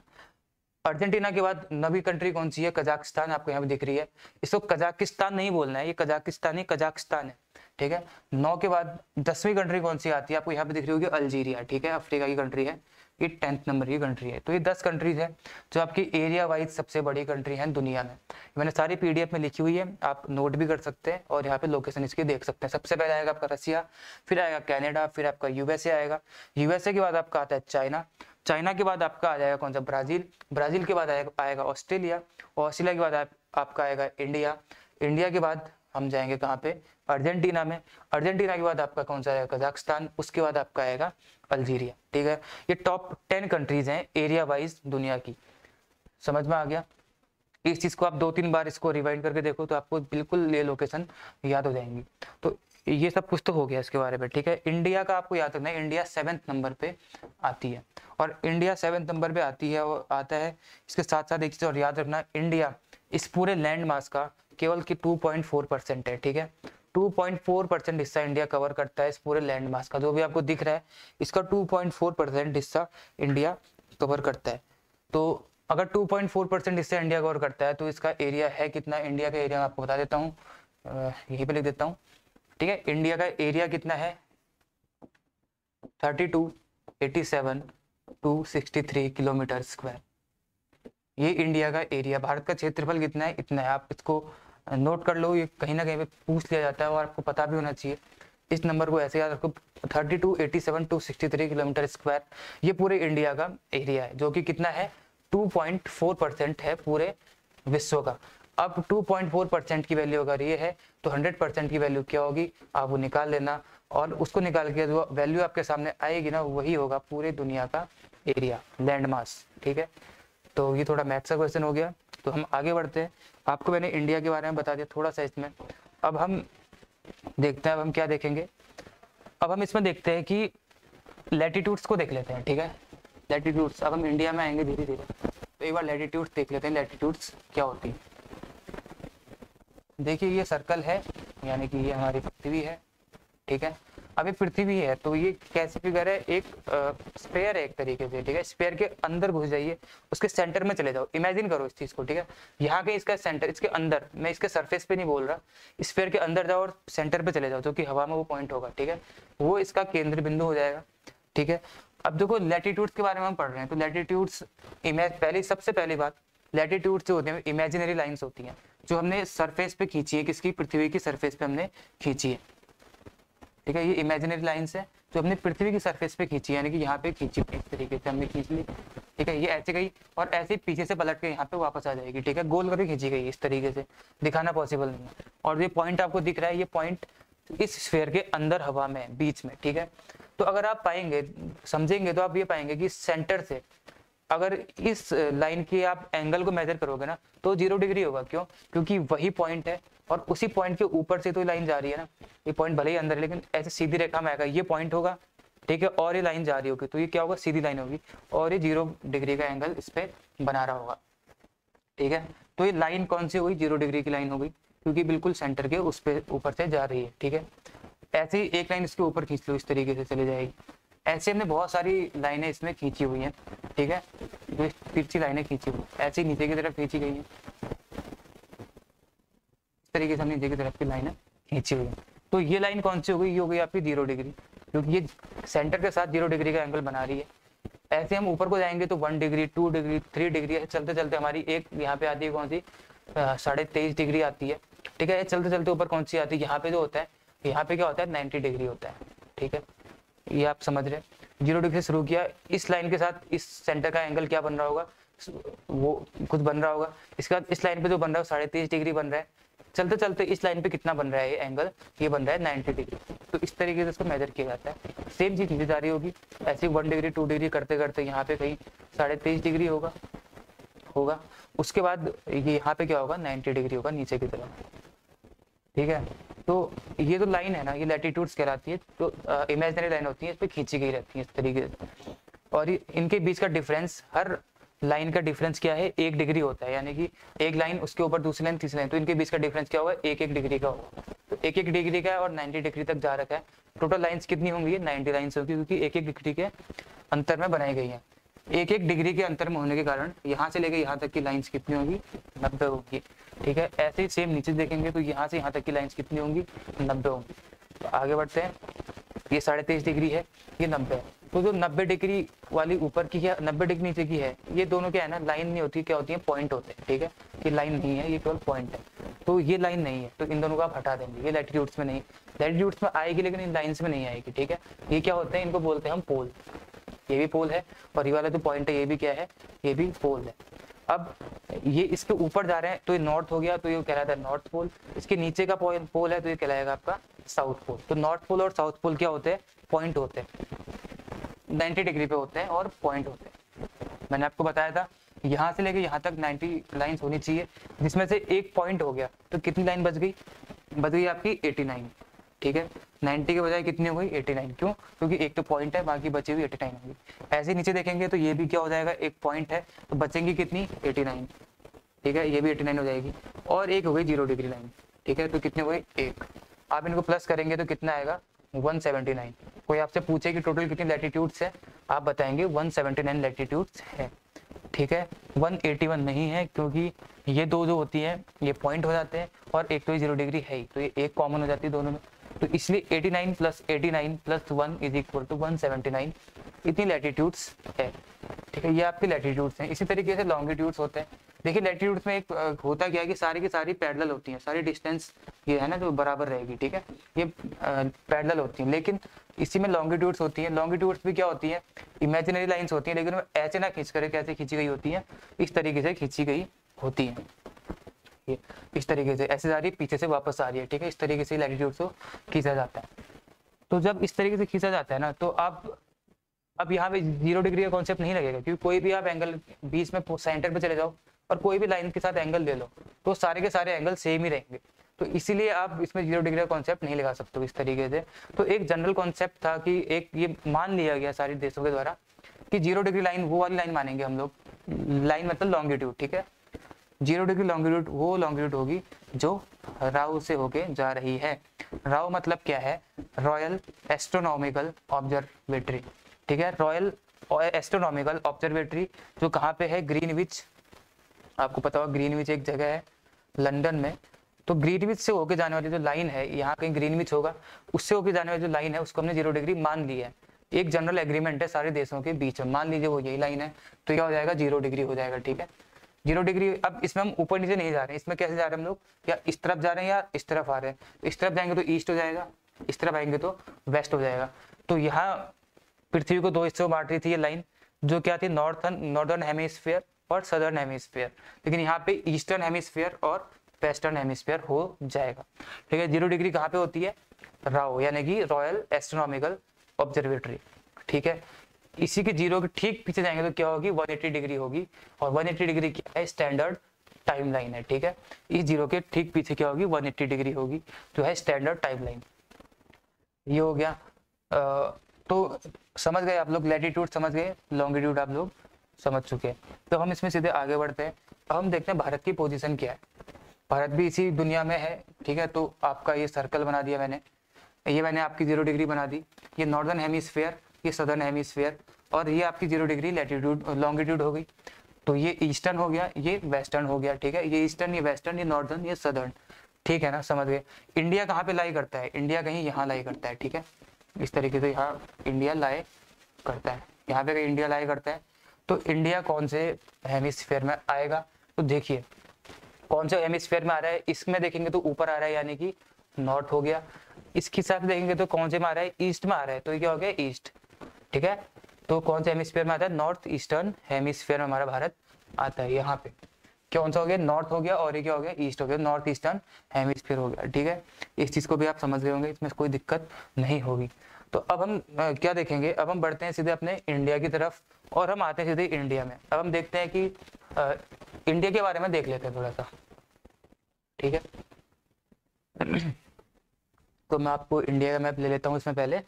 [SPEAKER 1] अर्जेंटीना के बाद नवी कंट्री कौन सी है, कजाकिस्तान, आपको यहाँ पे दिख रही है। इसको कजाकिस्तान नहीं बोलना है, ये कजाकिस्तान ही कजाकिस्तान है, ठीक है। 9 के बाद 10वीं कंट्री कौन सी आती है, आपको यहाँ पे दिख रही होगी अल्जीरिया, ठीक है, अफ्रीका की कंट्री है। ये 10th नंबर की कंट्री है। तो ये 10 कंट्रीज है जो आपकी एरिया वाइज सबसे बड़ी कंट्री है दुनिया में। मैंने सारी पीडीएफ में लिखी हुई है, आप नोट भी कर सकते हैं और यहाँ पे लोकेशन इसकी देख सकते हैं। सबसे पहले आएगा आपका रसिया, फिर आएगा कनाडा, फिर आपका यूएसए आएगा। यूएसए के बाद आपका आता है चाइना। चाइना के बाद आपका आ जाएगा कौन सा, ब्राजील। ब्राजील के बाद आएगा ऑस्ट्रेलिया। ऑस्ट्रेलिया के बाद आपका आएगा इंडिया। इंडिया के बाद हम जाएंगे कहाँ पे, अर्जेंटीना में। अर्जेंटीना के बाद आपका कौन सा आएगा, कजाकिस्तान। उसके बाद आपका आएगा अल्जीरिया, ठीक है। ये टॉप 10 कंट्रीज हैं एरिया वाइज दुनिया की। समझ में आ गया? इस चीज को आप 2-3 बार इसको रिवाइंड करके देखो तो आपको बिल्कुल ये लोकेशन याद हो जाएंगी। तो ये सब कुछ तो हो गया इसके बारे में, ठीक है। इंडिया का आपको याद रखना है, इंडिया 7th नंबर पे आती है, और इंडिया 7th नंबर पे आती है और आता है। इसके साथ साथ एक चीज और याद रखना, इंडिया इस पूरे लैंड मास का केवल की 2.4% है, ठीक है। 2.4% हिस्सा इंडिया कवर करता है इस पूरे लैंड मास का, जो भी आपको दिख रहा है इसका 2.4% हिस्सा इंडिया कवर करता है। तो अगर 2.4% हिस्सा इंडिया कवर करता है तो इसका एरिया है कितना? इंडिया का एरिया आपको बता देता हूँ, यहीं पे लिख देता हूँ, ठीक है। इंडिया का एरिया कितना है? 3287,263 किलोमीटर स्क्वायर। ये इंडिया का एरिया। भारत का क्षेत्रफल कितना है? इतना है। आप इसको नोट कर लो, ये कहीं ना कहीं पे पूछ लिया जाता है और आपको पता भी होना चाहिए। इस नंबर को ऐसे याद रखो, 3287,263 किलोमीटर स्क्वायर। ये पूरे इंडिया का एरिया है, जो कि कितना है? 2.4% है पूरे विश्व का। अब 2.4% की वैल्यू अगर ये है तो 100% की वैल्यू क्या होगी आप वो निकाल लेना, और उसको निकाल के जो वैल्यू आपके सामने आएगी ना वही होगा पूरे दुनिया का एरिया, लैंड मास, ठीक है। तो ये थोड़ा मैथ्स का क्वेश्चन हो गया। तो हम आगे बढ़ते हैं। आपको मैंने इंडिया के बारे में बता दिया थोड़ा सा इसमें। अब हम देखते हैं, अब हम क्या देखेंगे, अब हम इसमें देखते हैं कि लैटिट्यूड्स को देख लेते हैं, ठीक है। लैटिट्यूड्स, अब हम इंडिया में आएंगे धीरे धीरे, तो एक बार लैटिट्यूड्स देख लेते हैं, लैटिट्यूड्स क्या होती है। देखिए ये सर्कल है, यानी कि ये हमारी पृथ्वी है, ठीक है। अब ये पृथ्वी है तो ये कैसे फिगर है? एक स्फेयर है एक तरीके से, ठीक है। स्फेयर के अंदर घुस जाइए, उसके सेंटर में चले जाओ, इमेजिन करो इस चीज को, ठीक है। यहाँ के इसका सेंटर, इसके अंदर, मैं इसके सरफेस पे नहीं बोल रहा, स्फेयर के अंदर जाओ और सेंटर पे चले जाओ, जो कि हवा में वो पॉइंट होगा, ठीक है। वो इसका केंद्र बिंदु हो जाएगा, ठीक है। अब देखो लैटिट्यूड्स के बारे में हम पढ़ रहे हैं, तो लैटिट्यूड्स पहली सबसे पहली बात, लैटिट्यूड्स जो होते हैं इमेजिनरी लाइंस होती हैं, जो हमने सरफेस पे खींची है, किसकी? पृथ्वी की सरफेस पे हमने खींची है, ठीक है। ये इमेजिनरी लाइंस है जो हमने पृथ्वी की सरफेस पे खींची, यानी कि यहाँ पे खींची, इस तरीके से हमने खींच ली, ठीक है। ये ऐसे गई और ऐसे पीछे से पलट के यहाँ पे वापस आ जाएगी, ठीक है। गोल करके खींची गई, इस तरीके से दिखाना पॉसिबल नहीं है। और ये पॉइंट आपको दिख रहा है, ये पॉइंट इस स्फीयर के अंदर हवा में बीच में, ठीक है। तो अगर आप पाएंगे, समझेंगे तो आप ये पाएंगे कि सेंटर से अगर इस लाइन की आप एंगल को मेजर करोगे ना तो 0 डिग्री होगा। क्यों? क्योंकि वही पॉइंट है और उसी पॉइंट के ऊपर से तो लाइन जा रही है ना। ये पॉइंट भले ही अंदर है लेकिन ऐसे सीधी रेखा में आएगा, ये पॉइंट होगा, ठीक है, और ये लाइन जा रही होगी तो ये क्या होगा? सीधी लाइन होगी और ये 0 डिग्री का एंगल इस पे बना रहा होगा, ठीक है। तो ये लाइन कौन सी होगी? 0 डिग्री की लाइन होगी, क्योंकि बिल्कुल सेंटर के उस पे ऊपर से जा रही है, ठीक है। ऐसे ही एक लाइन इसके ऊपर खींच लो, इस तरीके से चली जाएगी। ऐसे हमने बहुत सारी लाइनें इसमें खींची हुई हैं, ठीक है, जो तिरछी लाइनें खींची हुई, ऐसे ही नीचे की तरफ खींची गई हैं, इस तरीके से हम नीचे की तरफ की लाइनें खींची हुई हैं। तो ये लाइन कौन सी हो गई? ये हो गई आपकी 0 डिग्री, क्योंकि ये सेंटर के साथ 0 डिग्री का एंगल बना रही है। ऐसे हम ऊपर को जाएंगे तो 1 डिग्री, 2 डिग्री, 3 डिग्री, ऐसे चलते चलते हमारी एक यहाँ पे आती है कौन सी? 23.5 डिग्री आती है, ठीक है। चलते चलते ऊपर कौन सी आती है? यहाँ पे जो होता है, यहाँ पे क्या होता है? 90 डिग्री होता है, ठीक है। ये आप समझ रहे हैं। 0 डिग्री से शुरू किया, इस लाइन के साथ इस सेंटर का एंगल क्या बन रहा होगा? वो कुछ बन रहा होगा। इसके बाद इस लाइन पे जो बन रहा है 23.5 डिग्री बन रहा है। चलते चलते इस लाइन पे कितना बन रहा है? ये एंगल ये बन रहा है 90 डिग्री। तो इस तरीके से इसको मेजर किया जाता है। सेम चीज नीचे जा रही होगी, ऐसे 1 डिग्री 2 डिग्री करते करते यहाँ पे कहीं 23.5 डिग्री होगा। उसके बाद ये यहाँ पे क्या होगा? 90 डिग्री होगा नीचे की तरफ, ठीक है। तो ये जो लाइन है ना, ये लैटिट्यूड्स कहलाती है। तो इमेजिनरी लाइन होती है, इस पे खींची गई रहती है इस तरीके से। और इनके बीच का डिफरेंस, हर लाइन का डिफरेंस क्या है? 1 डिग्री होता है, यानी कि एक लाइन उसके ऊपर दूसरी लाइन तीसरी लाइन, तो इनके बीच का डिफरेंस क्या होगा? 1-1 डिग्री का होगा। तो 1-1 डिग्री का है और 90 डिग्री तक जा रखा है। टोटल लाइन्स कितनी होंगी? 90 लाइन्स होगी, क्योंकि 1-1 डिग्री के अंतर में बनाई गई है। 1-1 डिग्री के अंतर में होने के कारण यहाँ से लेकर यहाँ तक की लाइन्स कितनी होगी? 90 होगी, ठीक है। ऐसे ही सेम नीचे देखेंगे तो यहाँ से यहाँ तक की लाइन्स कितनी होंगी? 90 होंगी। तो आगे बढ़ते हैं। ये 23.5 डिग्री है, ये 90 है। तो जो 90 डिग्री वाली ऊपर की है, 90 डिग्री नीचे की है, ये दोनों क्या है ना, लाइन नहीं होती, क्या होती है? पॉइंट होते हैं, ठीक है। ये लाइन नहीं है, ये केवल पॉइंट है। तो ये लाइन नहीं है, तो इन दोनों को आप हटा देंगे। ये लैटिट्यूड्स में नहीं, लैटिट्यूड्स में आएगी लेकिन इन लाइन्स में नहीं आएगी, ठीक है। ये क्या होते हैं? इनको बोलते हैं हम पोल। ये भी पोल है और ये वाला जो पॉइंट है ये भी क्या है? ये भी पोल है। अब ये इसके ऊपर जा रहे हैं तो ये नॉर्थ हो गया, तो ये कहलाता है नॉर्थ पोल। इसके नीचे का पोल है तो ये कहलाएगा आपका साउथ पोल। तो नॉर्थ पोल और साउथ पोल क्या होते हैं? पॉइंट होते हैं। 90 डिग्री पे होते हैं और पॉइंट होते हैं। मैंने आपको बताया था यहाँ से लेके यहाँ तक 90 लाइंस होनी चाहिए, जिसमें से एक पॉइंट हो गया तो कितनी लाइन बच गई? बच गई आपकी 89। ठीक है, 90 के बजाय कितनी हो गई? 89। क्यों? क्योंकि एक तो पॉइंट है, बाकी बची हुई 89 होगी। ऐसे नीचे देखेंगे तो ये भी क्या हो जाएगा, एक पॉइंट है तो बचेंगी कितनी? 89। ठीक है, ये भी 89 हो जाएगी और एक हो गई 0 डिग्री लाइन। ठीक है, तो कितने हो गए? एक। आप इनको प्लस करेंगे तो कितना आएगा? 179। कोई आपसे पूछे कि टोटल कितनी लैटिट्यूड्स है, आप बताएंगे 179 लैटिट्यूड्स है। ठीक है, 181 नहीं है, क्योंकि ये दो जो होती है ये पॉइंट हो जाते हैं और एक तो ये 0 डिग्री है ही, तो ये एक कॉमन हो जाती है दोनों में। तो इसलिए 89 + 89 + 1 = 179 इतनी लैटिट्यूड्स है। ठीक है, ये आपकी लैटिट्यूड्स हैं। इसी तरीके से लॉन्गिट्यूड्स होते हैं। देखिए लैटिट्यूड्स में एक होता क्या है कि सारी की सारी पैरेलल होती हैं, सारी डिस्टेंस ये है ना जो बराबर रहेगी। ठीक है, ये पैरेलल होती हैं, लेकिन इसी में लॉन्गिट्यूड्स होती हैं। लॉन्गिट्यूड्स भी क्या होती हैं? इमेजिनरी लाइंस होती हैं, लेकिन वो ऐसे ना खींच कर कैसे खींची गई होती हैं, इस तरीके से खींची गई होती हैं। ये इस तरीके से ऐसे जा रही है, पीछे से वापस आ रही है। ठीक है, इस तरीके से लैटिट्यूड्स को खींचा जाता है। तो जब इस तरीके से खींचा जाता है ना, तो आप अब यहाँ पे 0 डिग्री का कॉन्सेप्ट नहीं लगेगा, क्योंकि कोई भी आप एंगल बीच में सेंटर पे चले जाओ और कोई भी लाइन के साथ एंगल ले लो तो सारे के सारे एंगल सेम ही रहेंगे। तो इसीलिए आप इसमें 0 डिग्री का कॉन्सेप्ट नहीं लगा सकते हो इस तरीके से। तो एक जनरल कॉन्सेप्ट था कि एक ये मान लिया गया सारे देशों के द्वारा कि 0 डिग्री लाइन वो वाली लाइन मानेंगे हम लोग, लाइन मतलब लॉन्गिट्यूड। ठीक है, 0 डिग्री लॉन्गिट्यूड वो लॉन्गिट्यूड होगी जो राहु से होके जा रही है। राहु मतलब क्या है? Royal astronomical observatory. ठीक है, रॉयल एस्ट्रोनॉमिकल ऑब्जर्वेटरी जो कहाँ पे है? ग्रीनविच। आपको पता होगा ग्रीनविच एक जगह है लंदन में। तो ग्रीनविच से होके जाने वाली जो लाइन है, यहाँ कहीं ग्रीनविच होगा, उससे होके जाने वाली जो लाइन है उसको हमने 0 डिग्री मान ली है। एक जनरल एग्रीमेंट है सारे देशों के बीच में, मान लीजिए वो यही लाइन है, तो क्या हो जाएगा? 0 डिग्री हो जाएगा। ठीक है, 0 डिग्री। अब इसमें हम ऊपर नीचे नहीं जा रहे हैं, इसमें कैसे जा रहे हैं हम लोग? या इस तरफ जा रहे हैं या इस तरफ आ रहे हैं। इस तरफ जाएंगे तो ईस्ट हो जाएगा, इस तरफ आएंगे तो वेस्ट हो जाएगा। तो यहाँ पृथ्वी को दो हिस्सों में बांट रही थी ये लाइन, जो क्या थी? नॉर्दर्न हेमिस्फीयर और सदर्न हेमिस्फीयर। लेकिन यहाँ पे ईस्टर्न हेमिस्फीयर और वेस्टर्न हेमिस्फीयर हो जाएगा। ठीक है, 0 डिग्री कहाँ पे होती है? राहु यानी कि रॉयल एस्ट्रोनॉमिकल ऑब्जर्वेटरी। ठीक है, इसी के 0 के ठीक पीछे जाएंगे तो क्या होगी? 180 डिग्री होगी। और 180 डिग्री क्या है? स्टैंडर्ड टाइम लाइन है। ठीक है, इस 0 के ठीक पीछे क्या होगी? 180 डिग्री होगी, जो है स्टैंडर्ड टाइम लाइन। ये हो गया। तो समझ गए आप लोग, लैटिट्यूड समझ गए, लॉन्गिट्यूड आप लोग समझ चुके हैं। तो हम इसमें सीधे आगे बढ़ते हैं। अब हम देखते हैं भारत की पोजीशन क्या है। भारत भी इसी दुनिया में है। ठीक है, तो आपका ये सर्कल बना दिया मैंने, ये मैंने आपकी 0 डिग्री बना दी। ये नॉर्दर्न हेमिस्फीयर, ये सदर्न हेमिस्फीयर, और ये आपकी 0 डिग्री लैटिट्यूड लॉन्गिट्यूड हो गई। तो ये ईस्टर्न हो गया, ये वेस्टर्न हो गया। ठीक है, ये ईस्टर्न, ये वेस्टर्न, ये नॉर्दर्न, ये सदर्न। ठीक है ना, समझ गए। इंडिया कहाँ पे लाई करता है? इंडिया कहीं यहाँ लाई करता है। ठीक है, इस तरीके से यहाँ इंडिया लाई करता है, यहाँ पे कहीं इंडिया लाई करता है। तो इंडिया कौन से हेमिस्फीयर में आएगा? तो देखिए कौन से हेमिस्फीयर में आ रहा है, इसमें देखेंगे तो ऊपर आ रहा है, यानी कि नॉर्थ हो गया। इसके हिसाब से देखेंगे तो कौन से में आ रहा है? ईस्ट में आ रहा है, तो ये क्या हो गया? ईस्ट। ठीक है, तो कौन से हेमिस्फीयर में आता है? नॉर्थ ईस्टर्न हेमिस्फीयर में हमारा भारत आता है। यहाँ पे कौन सा हो गया? नॉर्थ हो गया, और ये क्या हो गया? ईस्ट हो गया, नॉर्थ ईस्टर्न हेमिस्फीयर हो गया। ठीक है, इस चीज को भी आप समझ गए होंगे, इसमें कोई दिक्कत नहीं होगी। तो अब हम क्या देखेंगे? अब हम बढ़ते हैं सीधे अपने इंडिया की तरफ, और हम आते हैं सीधे इंडिया में। अब हम देखते हैं कि इंडिया के बारे में देख लेते हैं थोड़ा सा। ठीक है, तो मैं आपको इंडिया का मैप ले लेता हूँ इसमें पहले।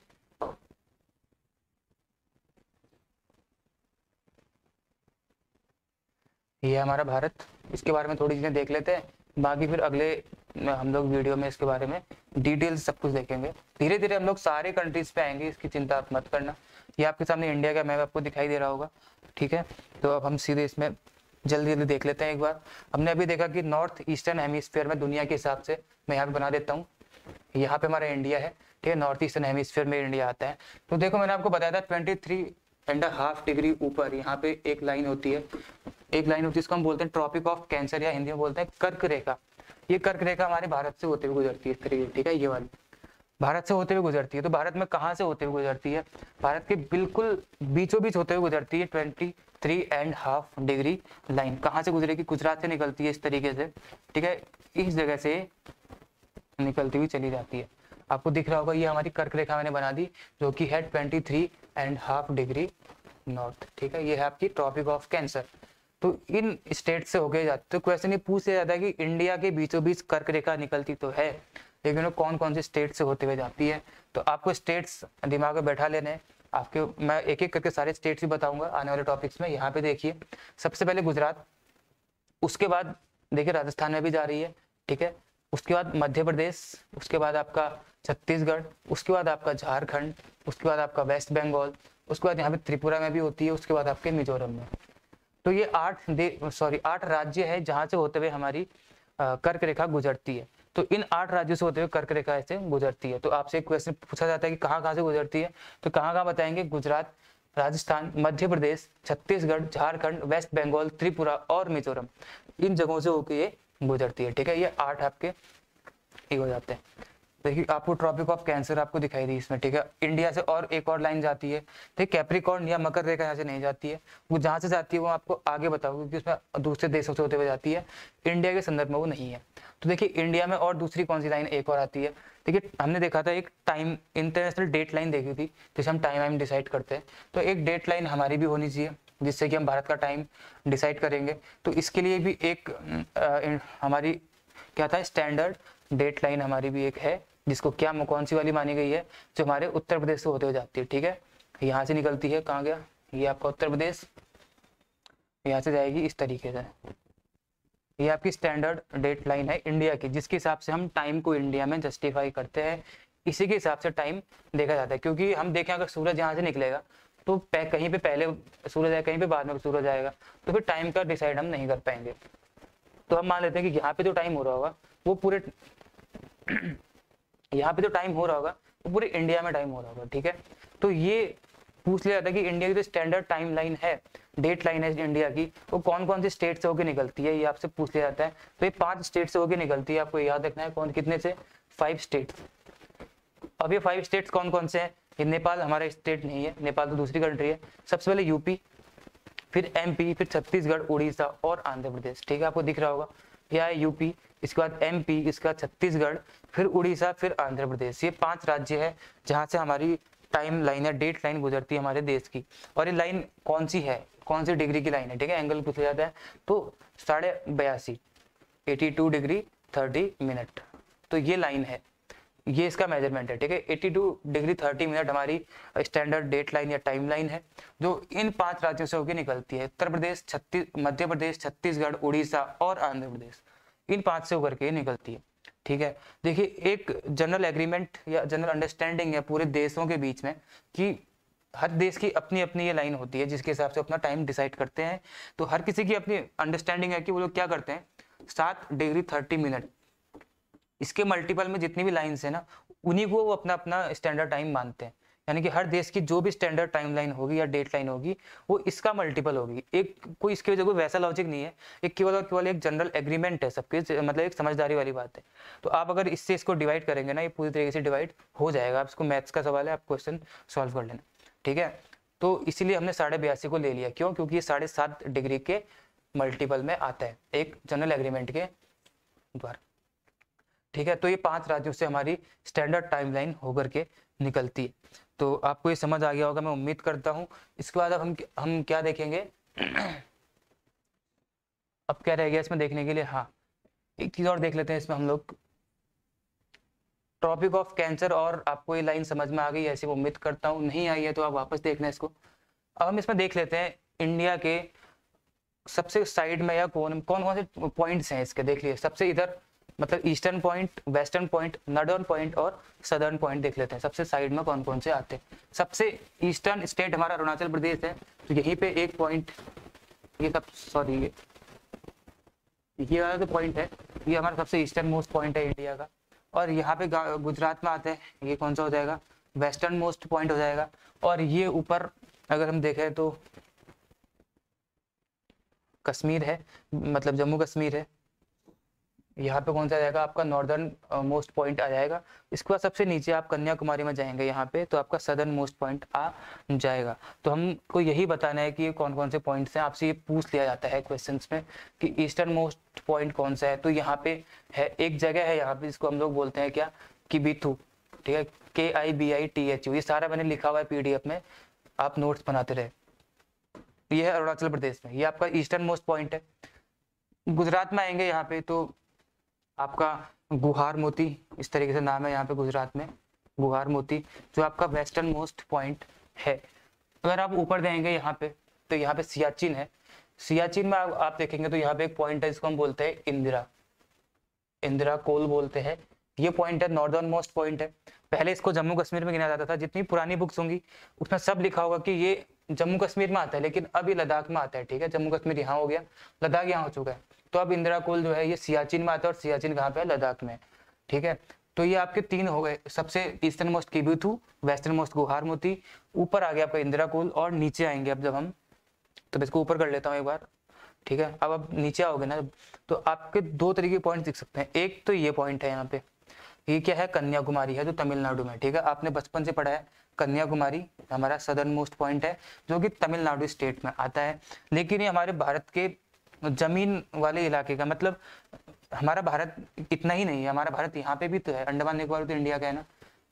[SPEAKER 1] ये हमारा भारत, इसके बारे में थोड़ी चीजें देख लेते हैं, बाकी फिर अगले हम लोग वीडियो में इसके बारे में डिटेल सब कुछ देखेंगे। धीरे धीरे हम लोग सारे कंट्रीज पे आएंगे, इसकी चिंता आप मत करना। ये आपके सामने इंडिया का मैप आपको दिखाई दे रहा होगा। ठीक है, तो अब हम सीधे इसमें जल्दी जल्दी देख लेते हैं एक बार। हमने अभी देखा कि नॉर्थ ईस्टर्न हेमिस्फीयर में दुनिया के हिसाब से मैं यहाँ पे बना देता हूँ, यहाँ पे हमारा इंडिया है। ठीक है, नॉर्थ ईस्टर्न हेमिस्फीयर में इंडिया आता है। तो देखो मैंने आपको बताया था 23.5 डिग्री ऊपर यहाँ पे एक लाइन होती है, एक लाइन होती है, इसको हम बोलते हैं ट्रॉपिक ऑफ कैंसर, या हिंदी में बोलते हैं कर्क रेखा। ये कर्क रेखा हमारे भारत से होते हुए गुजरती है इस तरीके। ठीक है, ये वाली भारत से होते हुए गुजरती है। तो भारत में कहाँ से होते हुए गुजरती है? भारत के बिल्कुल बीचों बीच होते हुए गुजरती है। 23.5 डिग्री लाइन कहाँ से गुजरेगी? गुजरात से निकलती है इस तरीके से। ठीक है, इस जगह से निकलती हुई चली जाती है। आपको दिख रहा होगा, ये हमारी कर्क रेखा मैंने बना दी, जो कि है एंड हाफ डिग्री नॉर्थ, ठीक है। ये है आपकी ट्रॉपिक ऑफ कैंसर। तो इन स्टेट से होके जाते, तो क्वेश्चन ये पूछ लिया जाता है कि इंडिया के बीचों बीच कर्क रेखा निकलती तो है, लेकिन वो कौन कौन से स्टेट से होते हुए जाती है। तो आपको स्टेट्स दिमाग में बैठा लेने हैं आपके, मैं एक एक करके सारे स्टेट्स भी बताऊंगा आने वाले टॉपिक्स में। यहाँ पे देखिए सबसे पहले गुजरात, उसके बाद देखिए राजस्थान में भी जा रही है, ठीक है। उसके बाद मध्य प्रदेश, उसके बाद आपका छत्तीसगढ़, उसके बाद आपका झारखंड, उसके बाद आपका वेस्ट बंगाल, उसके बाद यहाँ पे त्रिपुरा में भी होती है, उसके बाद आपके मिजोरम में। तो ये 8 राज्य है जहाँ से होते हुए हमारी कर्क रेखा गुजरती है। तो इन 8 राज्यों से होते हुए कर्क रेखा ऐसे गुजरती है। तो आपसे एक क्वेश्चन पूछा जाता है कि कहाँ कहाँ से गुजरती है, तो कहाँ कहाँ बताएंगे, गुजरात, राजस्थान, मध्य प्रदेश, छत्तीसगढ़, झारखंड, वेस्ट बंगाल, त्रिपुरा और मिजोरम, इन जगहों से होकर ये गुजरती है, ठीक है। ये 8 आपके ये हो जाते हैं। देखिए आपको ट्रॉपिक ऑफ कैंसर आपको दिखाई दी इसमें, ठीक है। इंडिया से और एक और लाइन जाती है, ठीक, कैप्रिकॉर्न या मकर रेखा यहाँ से नहीं जाती है, वो जहाँ से जाती है वो आपको आगे बताऊंगी, क्योंकि उसमें दूसरे देशों से होते हुए जाती है, इंडिया के संदर्भ में वो नहीं है। तो देखिए इंडिया में और दूसरी कौन सी लाइन एक और आती है, देखिए हमने देखा था एक टाइम इंटरनेशनल डेट लाइन देखी थी, जैसे हम टाइम डिसाइड करते हैं, तो एक डेट लाइन हमारी भी होनी चाहिए जिससे कि हम भारत का टाइम डिसाइड करेंगे। तो इसके लिए भी एक हमारी क्या था, स्टैंडर्ड डेट लाइन हमारी भी एक है, जिसको क्या कौन सी वाली मानी गई है, जो हमारे उत्तर प्रदेश से होते हुए जाती है, ठीक है। यहाँ से निकलती है, कहाँ गया ये आपका उत्तर प्रदेश, यहाँ से जाएगी इस तरीके से। ये आपकी स्टैंडर्ड डेट लाइन है इंडिया की, जिसके हिसाब से हम टाइम को इंडिया में जस्टिफाई करते हैं, इसी के हिसाब से टाइम देखा जाता है। क्योंकि हम देखें अगर सूरज यहाँ से निकलेगा तो कहीं पे पहले सूरज आएगा, कहीं पे बाद में सूरज आएगा, तो फिर टाइम का डिसाइड हम नहीं कर पाएंगे। तो हम मान लेते हैं कि यहाँ पे जो टाइम हो रहा होगा वो पूरे यहाँ पे जो टाइम हो रहा होगा वो पूरे इंडिया में टाइम हो रहा होगा, ठीक है। तो ये पूछ लिया जाता है कि इंडिया की जो स्टैंडर्ड टाइम लाइन है, डेट लाइन है इंडिया की, वो कौन कौन सी स्टेट से होकर निकलती है, ये आपसे पूछ लिया जाता है। तो ये 5 स्टेट से होकर निकलती है, आपको याद रखना है कौन कितने से, 5 स्टेट। अब ये 5 स्टेट्स कौन कौन से हैं, ये नेपाल हमारा स्टेट नहीं है, नेपाल तो दूसरी कंट्री है। सबसे पहले यूपी, फिर एमपी, फिर छत्तीसगढ़, उड़ीसा और आंध्र प्रदेश, ठीक है। आपको दिख रहा होगा यह है यूपी, इसके बाद एमपी, इसका छत्तीसगढ़, फिर उड़ीसा, फिर आंध्र प्रदेश। ये 5 राज्य है जहां से हमारी टाइम लाइन या डेट लाइन गुजरती है हमारे देश की। और ये लाइन कौन सी है, कौन सी डिग्री की लाइन है, ठीक है, एंगल पूछा जाता है। तो 82.5 82 डिग्री 30 मिनट, तो ये लाइन है, ये इसका मेजरमेंट है, ठीक है। 82 डिग्री 30 मिनट हमारी स्टैंडर्ड डेट लाइन या टाइम लाइन है, जो इन 5 राज्यों से होकर निकलती है, उत्तर प्रदेश, मध्य प्रदेश, छत्तीसगढ़, उड़ीसा और आंध्र प्रदेश, इन 5 से होकर के निकलती है, ठीक है। देखिए एक जनरल एग्रीमेंट या जनरल अंडरस्टैंडिंग है पूरे देशों के बीच में कि हर देश की अपनी अपनी ये लाइन होती है जिसके हिसाब से अपना टाइम डिसाइड करते हैं। तो हर किसी की अपनी अंडरस्टैंडिंग है कि वो लोग क्या करते हैं, 7 डिग्री 30 मिनट, इसके मल्टीपल में जितनी भी लाइन्स है ना, उन्हीं को वो अपना अपना स्टैंडर्ड टाइम मानते हैं। यानी कि हर देश की जो भी स्टैंडर्ड टाइम लाइन होगी या डेट लाइन होगी वो इसका मल्टीपल होगी। एक कोई इसके वजह कोई वैसा लॉजिक नहीं है, एक केवल और केवल एक जनरल एग्रीमेंट है सबके, मतलब एक समझदारी वाली बात है। तो आप अगर इससे इसको डिवाइड करेंगे ना, ये पूरी तरीके से डिवाइड हो जाएगा। आप इसको मैथ्स का सवाल है, आप क्वेश्चन सॉल्व कर लेना, ठीक है। तो इसीलिए हमने 82.5 को ले लिया, क्यों, क्योंकि ये 7.5 डिग्री के मल्टीपल में आता है एक जनरल एग्रीमेंट के द्वारा, ठीक है। तो ये 5 राज्यों से हमारी स्टैंडर्ड टाइमलाइन होकर के निकलती है। तो आपको ये समझ आ गया होगा मैं उम्मीद करता हूँ। इसके बाद अब हम क्या देखेंगे अब क्या रह गया इसमें देखने के लिए, हाँ एक चीज और देख लेते हैं इसमें हम लोग, ट्रॉपिक ऑफ कैंसर। और आपको ये लाइन समझ में आ गई ऐसी उम्मीद करता हूँ, नहीं आई है तो आप वापस देखना इसको। अब हम इसमें देख लेते हैं इंडिया के सबसे साइड में या कौन कौन से पॉइंट्स हैं इसके, देख लिए सबसे इधर मतलब eastern point, western point, northern point और सदर्न पॉइंट देख लेते हैं सबसे साइड में कौन कौन से आते हैं। सबसे ईस्टर्न स्टेट हमारा अरुणाचल प्रदेश है, तो यहीं पे एक पॉइंट, ये सब सॉरी ये वाला जो पॉइंट है ये हमारा सबसे ईस्टर्न मोस्ट पॉइंट है इंडिया का। और यहाँ पे गुजरात में आते हैं, ये कौन सा हो जाएगा, वेस्टर्न मोस्ट पॉइंट हो जाएगा। और ये ऊपर अगर हम देखें तो कश्मीर है, मतलब जम्मू कश्मीर है, यहाँ पे कौन सा जाएगा आपका नॉर्दर्न मोस्ट पॉइंट आ जाएगा। इसके बाद सबसे नीचे आप कन्याकुमारी में जाएंगे यहाँ पे, तो आपका सदर्न मोस्ट पॉइंट आ जाएगा। तो हमको यही बताना है कि ये कौन कौन से पॉइंट्स हैं, आपसे ये पूछ लिया जाता है क्वेश्चंस में कि ईस्टर्न मोस्ट पॉइंट कौन सा है। तो यहाँ पे है एक जगह है, यहाँ पे इसको हम लोग बोलते हैं क्या, किबिथु, ठीक है, KIBITHU। ये सारा मैंने लिखा हुआ है PDF में, आप नोट्स बनाते रहे। ये है अरुणाचल प्रदेश में, ये आपका ईस्टर्न मोस्ट पॉइंट है। गुजरात में आएंगे यहाँ पे तो आपका गुहार मोती, इस तरीके से नाम है यहाँ पे गुजरात में, गुहार मोती, जो आपका वेस्टर्न मोस्ट पॉइंट है। अगर आप ऊपर जाएंगे यहाँ पे तो यहाँ पे सियाचिन है। सियाचिन में आप देखेंगे तो यहाँ पे एक पॉइंट है जिसको हम बोलते हैं इंदिरा, इंदिरा कोल बोलते हैं। ये पॉइंट है, नॉर्दर्न मोस्ट पॉइंट है। पहले इसको जम्मू कश्मीर में गिना जाता था, जितनी पुरानी बुक्स होंगी उसमें सब लिखा होगा कि ये जम्मू कश्मीर में आता है, लेकिन अब ये लद्दाख में आता है। ठीक है, जम्मू कश्मीर यहाँ हो गया, लद्दाख यहाँ हो चुका है। तो अब इंदिरा कोल जो है ये सियाचिन में आता है, और सियाचिन कहाँ पे है, लद्दाख में। ठीक है, तो ये आपके तीन हो गए, सबसे ईस्टर्न मोस्ट किबुथु, वेस्टर्न मोस्ट गुहार मोती, ऊपर आ गया आपका इंदिरा कोल, और नीचे आएंगे अब जब हम, तो इसको ऊपर कर लेता हूँ एक बार। ठीक है, अब आप नीचे आओगे ना तो आपके दो तरीके के पॉइंट दिख सकते हैं। एक तो ये पॉइंट है यहाँ पे, ये क्या है, कन्याकुमारी है, जो तमिलनाडु में। ठीक है, आपने बचपन से पढ़ा है कन्याकुमारी हमारा सदर्न मोस्ट पॉइंट है, जो कि तमिलनाडु स्टेट में आता है। लेकिन ये हमारे भारत के जमीन वाले इलाके का, मतलब हमारा भारत इतना ही नहीं है, हमारा भारत यहाँ पे भी तो है, अंडमान निकोबार तो इंडिया का है ना।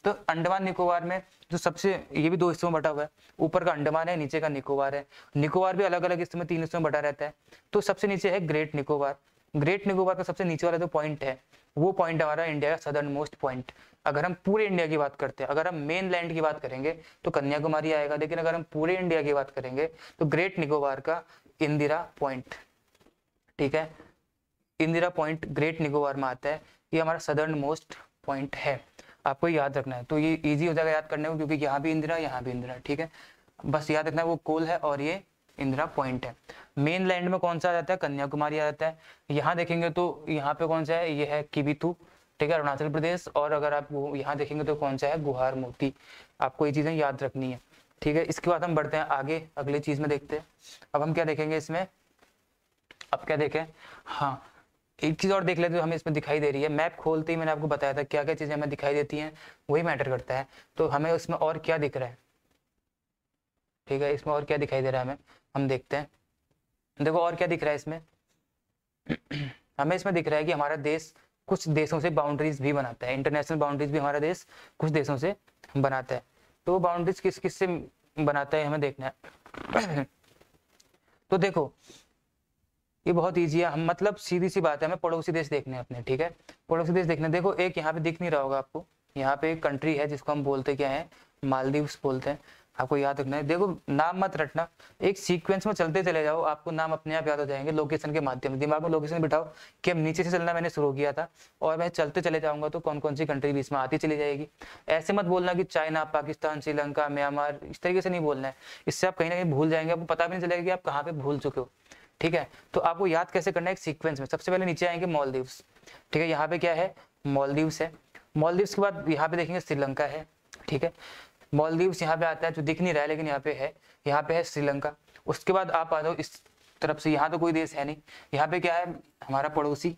[SPEAKER 1] तो अंडमान निकोबार में जो सबसे, ये भी दो हिस्सों में बटा हुआ है, ऊपर का अंडमान है, नीचे का निकोबार है। निकोबार भी अलग अलग हिस्सों में, तीन हिस्सों में बटा रहता है। तो सबसे नीचे है ग्रेट निकोबार। ग्रेट निकोबार का सबसे नीचे वाला जो पॉइंट है, वो पॉइंट हमारा इंडिया का सदर्न मोस्ट पॉइंट। अगर हम पूरे इंडिया की बात करते हैं, अगर हम मेन लैंड की बात करेंगे तो कन्याकुमारी आएगा, लेकिन अगर हम पूरे इंडिया की बात करेंगे तो ग्रेट निकोबार का इंदिरा पॉइंट, ठीक है, इंदिरा पॉइंट ग्रेट निकोबार में आता है। ये हमारा सदर्न मोस्ट पॉइंट है, आपको याद रखना है। तो ये इजी हो जाएगा याद करने को, क्योंकि यहाँ भी इंदिरा, यहाँ भी इंदिरा। ठीक है, बस याद रखना है, वो कोल है और ये इंदिरा पॉइंट है। मेन लैंड में कौन सा आ जाता है, कन्याकुमारी आ जाता है। यहाँ देखेंगे तो यहाँ पे कौन सा है, ये है किबिथु, ठीक है, अरुणाचल प्रदेश। और अगर आप यहाँ देखेंगे तो कौन सा है, गुहार मोती। आपको ये चीजें याद रखनी है। ठीक है, इसके बाद हम बढ़ते हैं आगे, अगली चीज में देखते हैं। अब हम क्या देखेंगे इसमें, अब क्या देखें, हाँ एक चीज और देख लेते हैं, हमें इसमें दिखाई दे रही है। मैप खोलते ही मैंने आपको बताया था क्या क्या चीजें हमें दिखाई देती हैं, वही मैटर करता है। तो हमें उसमें और क्या दिख रहा है, ठीक है, इसमें और क्या दिखाई दे रहा है हमें, हम देखते हैं। देखो और क्या दिख रहा है इसमें हमें इसमें दिख रहा है कि हमारा देश कुछ देशों से बाउंड्रीज भी बनाता है, इंटरनेशनल बाउंड्रीज भी हमारा देश कुछ देशों से बनाता है। तो वो बाउंड्रीज किस किस से बनाता है हमें देखना है तो देखो ये बहुत ईजी है, हम मतलब सीधी सी बात है, हमें पड़ोसी देश देखने हैं अपने। ठीक है, पड़ोसी देश देखने, देखो एक यहाँ पे दिख नहीं रहा होगा आपको, यहाँ पे एक कंट्री है जिसको हम बोलते क्या है, मालदीव्स बोलते हैं। आपको याद रखना है, देखो नाम मत रटना, एक सीक्वेंस में चलते चले जाओ, आपको नाम अपने आप याद हो जाएंगे लोकेशन के माध्यम से। दिमाग में लोकेशन बिठाओ कि अब नीचे से चलना मैंने शुरू किया था और मैं चलते चले जाऊंगा तो कौन कौन सी कंट्री बीच में आती चली जाएगी। ऐसे मत बोलना कि चाइना, पाकिस्तान, श्रीलंका, म्यांमार, इस तरीके से नहीं बोलना है, इससे आप कहीं ना कहीं भूल जाएंगे, आपको पता भी नहीं चलेगा कि आप कहाँ पे भूल चुके हो। ठीक है, तो आपको याद कैसे करना है, एक सीक्वेंस में। सबसे पहले नीचे आएंगे मालदीव्स, ठीक है, यहाँ पे क्या है, मालदीव्स है। मालदीव्स के बाद यहाँ पे देखेंगे श्रीलंका है, ठीक है, मालदीव्स यहाँ पे आता है, जो दिख नहीं रहा है लेकिन यहाँ पे है श्रीलंका। उसके बाद आप आ जाओ इस तरफ से, यहाँ तो कोई देश है नहीं, यहाँ पे क्या है, हमारा पड़ोसी,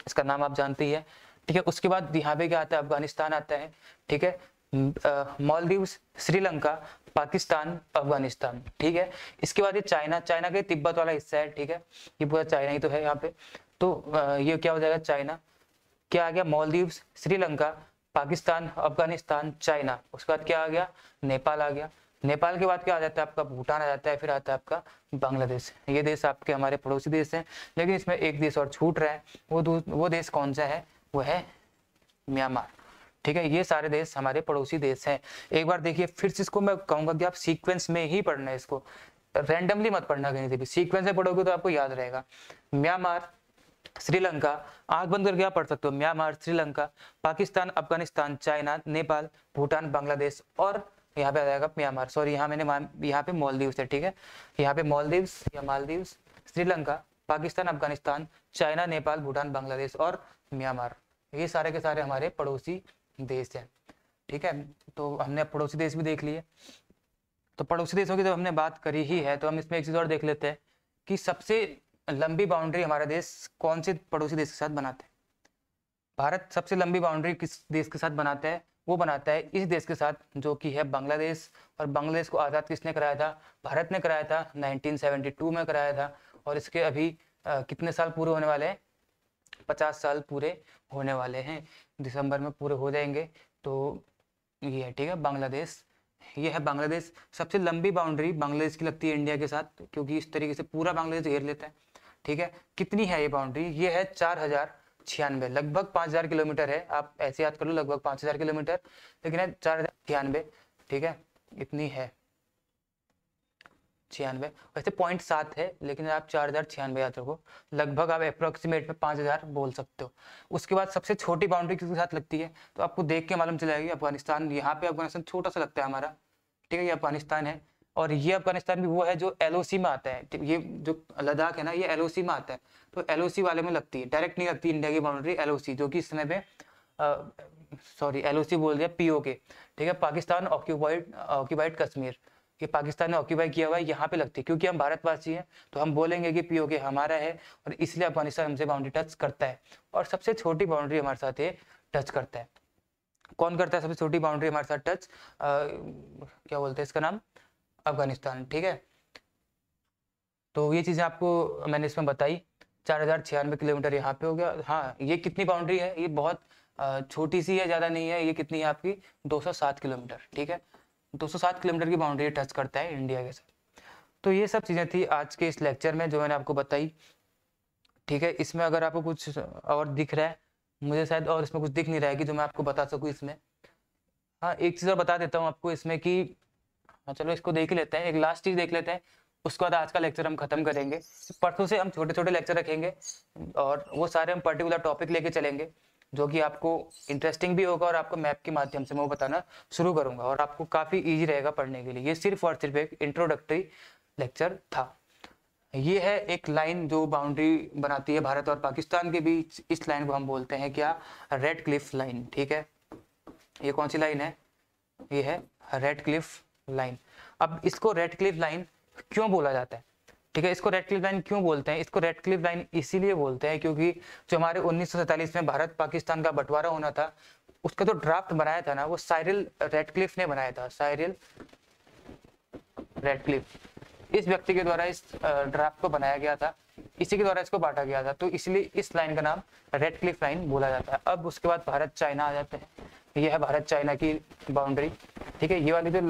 [SPEAKER 1] इसका नाम आप जानते ही है। ठीक है, उसके बाद यहाँ पे क्या आता है, अफगानिस्तान आता है। ठीक है, मालदीव्स, श्रीलंका, पाकिस्तान, अफगानिस्तान। ठीक है, इसके बाद ये चाइना, चाइना के तिब्बत वाला हिस्सा है। ठीक है, ये पूरा चाइना ही तो है यहाँ पे। तो ये क्या हो जाएगा, चाइना, क्या आ गया, मालदीव्स, श्रीलंका, पाकिस्तान, अफगानिस्तान, चाइना। उसके बाद क्या आ गया, नेपाल आ गया। नेपाल के बाद क्या आ जाता है आपका, भूटान आ जाता है, फिर आता है आपका बांग्लादेश। ये देश आपके हमारे पड़ोसी देश हैं, लेकिन इसमें एक देश और छूट रहा है, वो देश कौन सा है, वो है म्यांमार। ठीक है, ये सारे देश हमारे पड़ोसी देश हैं। एक बार देखिए फिर से, इसको मैं कहूंगा कि आप सीक्वेंस में ही पढ़ना है, इसको रैंडमली मत पढ़ना कहीं से भी, सीक्वेंस में पढ़ोगे तो आपको याद रहेगा। म्यांमार, श्रीलंका, आंख बंद करके आप पढ़ सकते हो, म्यांमार, श्रीलंका, पाकिस्तान, अफगानिस्तान, चाइना, नेपाल, भूटान, बांग्लादेश, और यहाँ पे आ जाएगा म्यांमार, सॉरी यहाँ मैंने यहाँ पे मालदीव्स है। ठीक है, यहाँ पे मालदीव्स या मालदीव्स, श्रीलंका, पाकिस्तान, अफगानिस्तान, चाइना, नेपाल, भूटान, बांग्लादेश और म्यांमार, ये सारे के सारे हमारे पड़ोसी देश हैं। ठीक है, तो हमने पड़ोसी देश भी देख लिए। तो पड़ोसी देशों की जब हमने बात करी ही है तो हम इसमें एक चीज और देख लेते हैं कि सबसे लंबी बाउंड्री हमारा देश कौन से पड़ोसी देश के साथ बनाता है। भारत सबसे लंबी बाउंड्री किस देश के साथ बनाता है, वो बनाता है इस देश के साथ, जो कि है बांग्लादेश। और बांग्लादेश को आज़ाद किसने कराया था, भारत ने कराया था, 1972 में कराया था। और इसके अभी कितने साल पूरे होने वाले हैं, 50 साल पूरे होने वाले हैं, दिसंबर में पूरे हो जाएंगे। तो ये है, ठीक है, बांग्लादेश ये है बांग्लादेश। सबसे लंबी बाउंड्री बांग्लादेश की लगती है इंडिया के साथ, क्योंकि इस तरीके से पूरा बांग्लादेश घेर लेता है। ठीक है, कितनी है ये बाउंड्री? ये है 4096, लगभग 5000 किलोमीटर है। आप ऐसे याद कर लो, लगभग 5000 किलोमीटर, लेकिन है 4096। ठीक है, इतनी है 96। वैसे 0.7 है, लेकिन आप 4096 याद रखो, लगभग आप अप्रोक्सीमेट में 5000 बोल सकते हो। उसके बाद सबसे छोटी बाउंड्री किसके साथ लगती है, तो आपको देख के मालूम चल जाएगी, अफगानिस्तान। यहाँ पे अफगानिस्तान छोटा सा लगता है हमारा। ठीक है, ये अफगानिस्तान है, और ये अफगानिस्तान भी वो है जो LOC में आता है। ये जो लद्दाख है ना, ये LOC में आता है, तो LOC वाले में लगती है, डायरेक्ट नहीं लगती इंडिया की बाउंड्री। LOC जो कि इस समय पे सॉरी LOC बोल दिया, POK। ठीक है, पाकिस्तान ऑक्यूपाइड कश्मीर, कि पाकिस्तान ने ऑक्यूपाई किया हुआ है, यहाँ पे लगती है। क्योंकि हम भारतवासी हैं तो हम बोलेंगे कि POK हमारा है, और इसलिए अफगानिस्तान हमसे बाउंड्री टच करता है। और सबसे छोटी बाउंड्री हमारे साथ ये टच करता है। कौन करता है सबसे छोटी बाउंड्री हमारे साथ टच? क्या बोलते हैं इसका नाम? अफगानिस्तान। ठीक है, तो ये चीजें आपको मैंने इसमें बताई। 4096 किलोमीटर यहाँ पे हो गया। हाँ, ये कितनी बाउंड्री है? ये बहुत छोटी सी है, ज्यादा नहीं है। ये कितनी है आपकी? 207 किलोमीटर। ठीक है, 207 किलोमीटर की बाउंड्री टच करता है इंडिया के साथ। तो ये सब चीजें थी आज के इस लेक्चर में जो मैंने आपको बताई। ठीक है, इसमें अगर आपको कुछ और दिख रहा है, मुझे शायद और इसमें कुछ दिख नहीं रहा है कि जो मैं आपको बता सकूं इसमें। हाँ, एक चीज और बता देता हूँ आपको इसमें कि, हाँ चलो इसको देख ही लेते हैं, एक लास्ट चीज देख लेते हैं, उसके बाद आज का लेक्चर हम खत्म करेंगे। परसों से हम छोटे छोटे लेक्चर रखेंगे, और वो सारे हम पर्टिकुलर टॉपिक लेके चलेंगे, जो कि आपको इंटरेस्टिंग भी होगा, और आपको मैप के माध्यम से मैं वो बताना शुरू करूंगा, और आपको काफी इजी रहेगा पढ़ने के लिए। ये सिर्फ और सिर्फ एक इंट्रोडक्टरी लेक्चर था। ये है एक लाइन जो बाउंड्री बनाती है भारत और पाकिस्तान के बीच। इस लाइन को हम बोलते हैं क्या? Red Cliff line. ठीक है, ये कौन सी लाइन है? ये है रेड क्लिफ लाइन। अब इसको रेड क्लिफ लाइन क्यों बोला जाता है? ठीक है, इसको रेड क्लिफ लाइन क्यों बोलते हैं? इसको रेड क्लिफ लाइन इसीलिए बोलते हैं क्योंकि जो हमारे 1947 में भारत पाकिस्तान का बंटवारा होना था, उसका जो ड्राफ्ट बनाया था ना, वो साइरिल रेडक्लिफ ने बनाया था। साइरिल रेडक्लिफ, इस व्यक्ति के द्वारा इस ड्राफ्ट को बनाया गया था, इसी के द्वारा इसको बांटा गया था। तो इसलिए इस लाइन का नाम रेड क्लिफ लाइन बोला जाता है। अब उसके बाद भारत चाइना आ जाते हैं। ये है भारत चाइना की बाउंड्री। ठीक है, ये वाली जो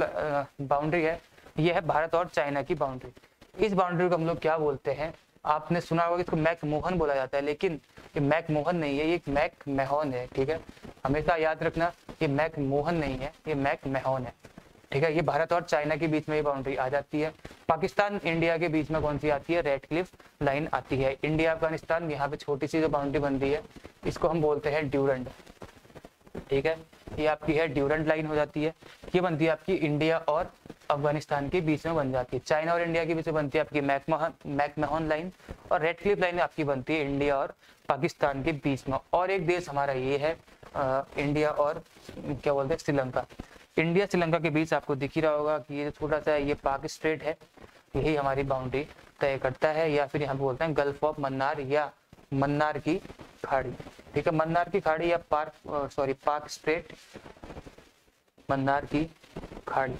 [SPEAKER 1] बाउंड्री है, ये है भारत और चाइना की बाउंड्री। इस बाउंड्री को हम लोग क्या बोलते हैं? आपने सुना होगा कि इसको मैकमोहन बोला जाता है, लेकिन ये मैकमोहन नहीं है, ये मैकमोहन है। ठीक है, हमेशा याद रखना, ये मैकमोहन नहीं है, ये मैकमोहन है। ठीक है, ये भारत और चाइना के बीच में ये बाउंड्री आ जाती है। पाकिस्तान इंडिया के बीच में कौन सी आती है? रेड क्लिफ लाइन आती है। इंडिया अफगानिस्तान, यहाँ पे छोटी सी जो बाउंड्री बन रही है, इसको हम बोलते हैं ड्यूरेंट। ठीक है, ये आपकी है ड्यूरेंट लाइन हो जाती है। ये बनती है आपकी इंडिया और अफगानिस्तान के बीच में बन जाती है। चाइना और इंडिया के बीच में बनती है आपकी मैकमोहन लाइन, और रेड क्लिफ लाइन आपकी बनती है इंडिया और पाकिस्तान के बीच में। और एक देश हमारा ये है इंडिया और क्या बोलते हैं, श्रीलंका। इंडिया श्रीलंका के बीच आपको दिख ही रहा होगा कि ये छोटा सा ये पाक स्ट्रेट है, यही हमारी बाउंड्री तय करता है, या फिर यहाँ बोलते हैं गल्फ ऑफ मन्नार या मन्नार की खाड़ी। ठीक है, मन्नार की खाड़ी या पाक स्ट्रेट, मन्नार की खाड़ी।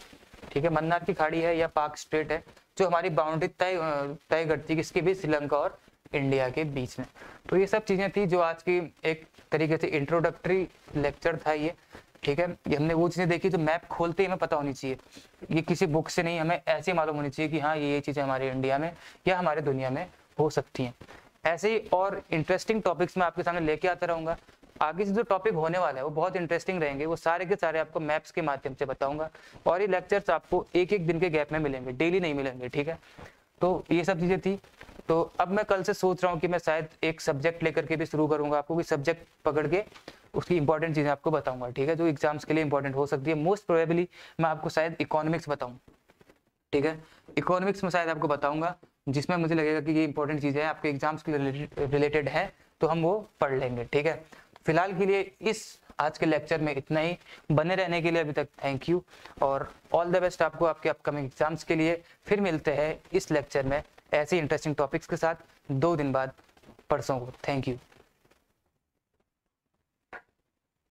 [SPEAKER 1] ठीक है, मन्नार की खाड़ी है या पाक स्ट्रेट है जो हमारी बाउंड्री तय करती है किसके बीच? श्रीलंका और इंडिया के बीच में। तो ये सब चीजें थी जो आज की एक तरीके से इंट्रोडक्टरी लेक्चर था ये। ठीक है, ये हमने वो चीजें देखी जो मैप खोलते ही हमें पता होनी चाहिए, ये किसी बुक से नहीं, हमें ऐसे मालूम होनी चाहिए कि हाँ ये चीजें हमारे इंडिया में या हमारे दुनिया में हो सकती हैं। ऐसे ही और इंटरेस्टिंग टॉपिक्स मैं आपके सामने लेके आता रहूंगा। आगे से जो टॉपिक होने वाला है वो बहुत इंटरेस्टिंग रहेंगे, वो सारे के सारे आपको मैप्स के माध्यम से बताऊंगा, और ये लेक्चर्स आपको एक एक दिन के गैप में मिलेंगे, डेली नहीं मिलेंगे। ठीक है, तो ये सब चीजें थी। तो अब मैं कल से सोच रहा हूँ कि मैं शायद एक सब्जेक्ट लेकर के भी शुरू करूंगा, आपको कोई सब्जेक्ट पकड़ के उसकी इंपॉर्टेंट चीजें आपको बताऊंगा। ठीक है, जो एग्जाम्स के लिए इंपॉर्टेंट हो सकती है। मोस्ट प्रोबेबली मैं आपको शायद इकोनॉमिक्स बताऊं। ठीक है, इकोनॉमिक्स में शायद आपको बताऊंगा, जिसमें मुझे लगेगा कि ये इंपॉर्टेंट चीजें हैं, आपके एग्जाम्स के लिए रिलेटेड है, तो हम वो पढ़ लेंगे। ठीक है, फिलहाल के लिए इस आज के लेक्चर में इतना ही। बने रहने के लिए अभी तक थैंक यू, और ऑल द बेस्ट आपको आपके अपकमिंग एग्जाम्स के लिए। फिर मिलते हैं इस लेक्चर में ऐसे इंटरेस्टिंग टॉपिक्स के साथ 2 दिन बाद, परसों को। Thank you.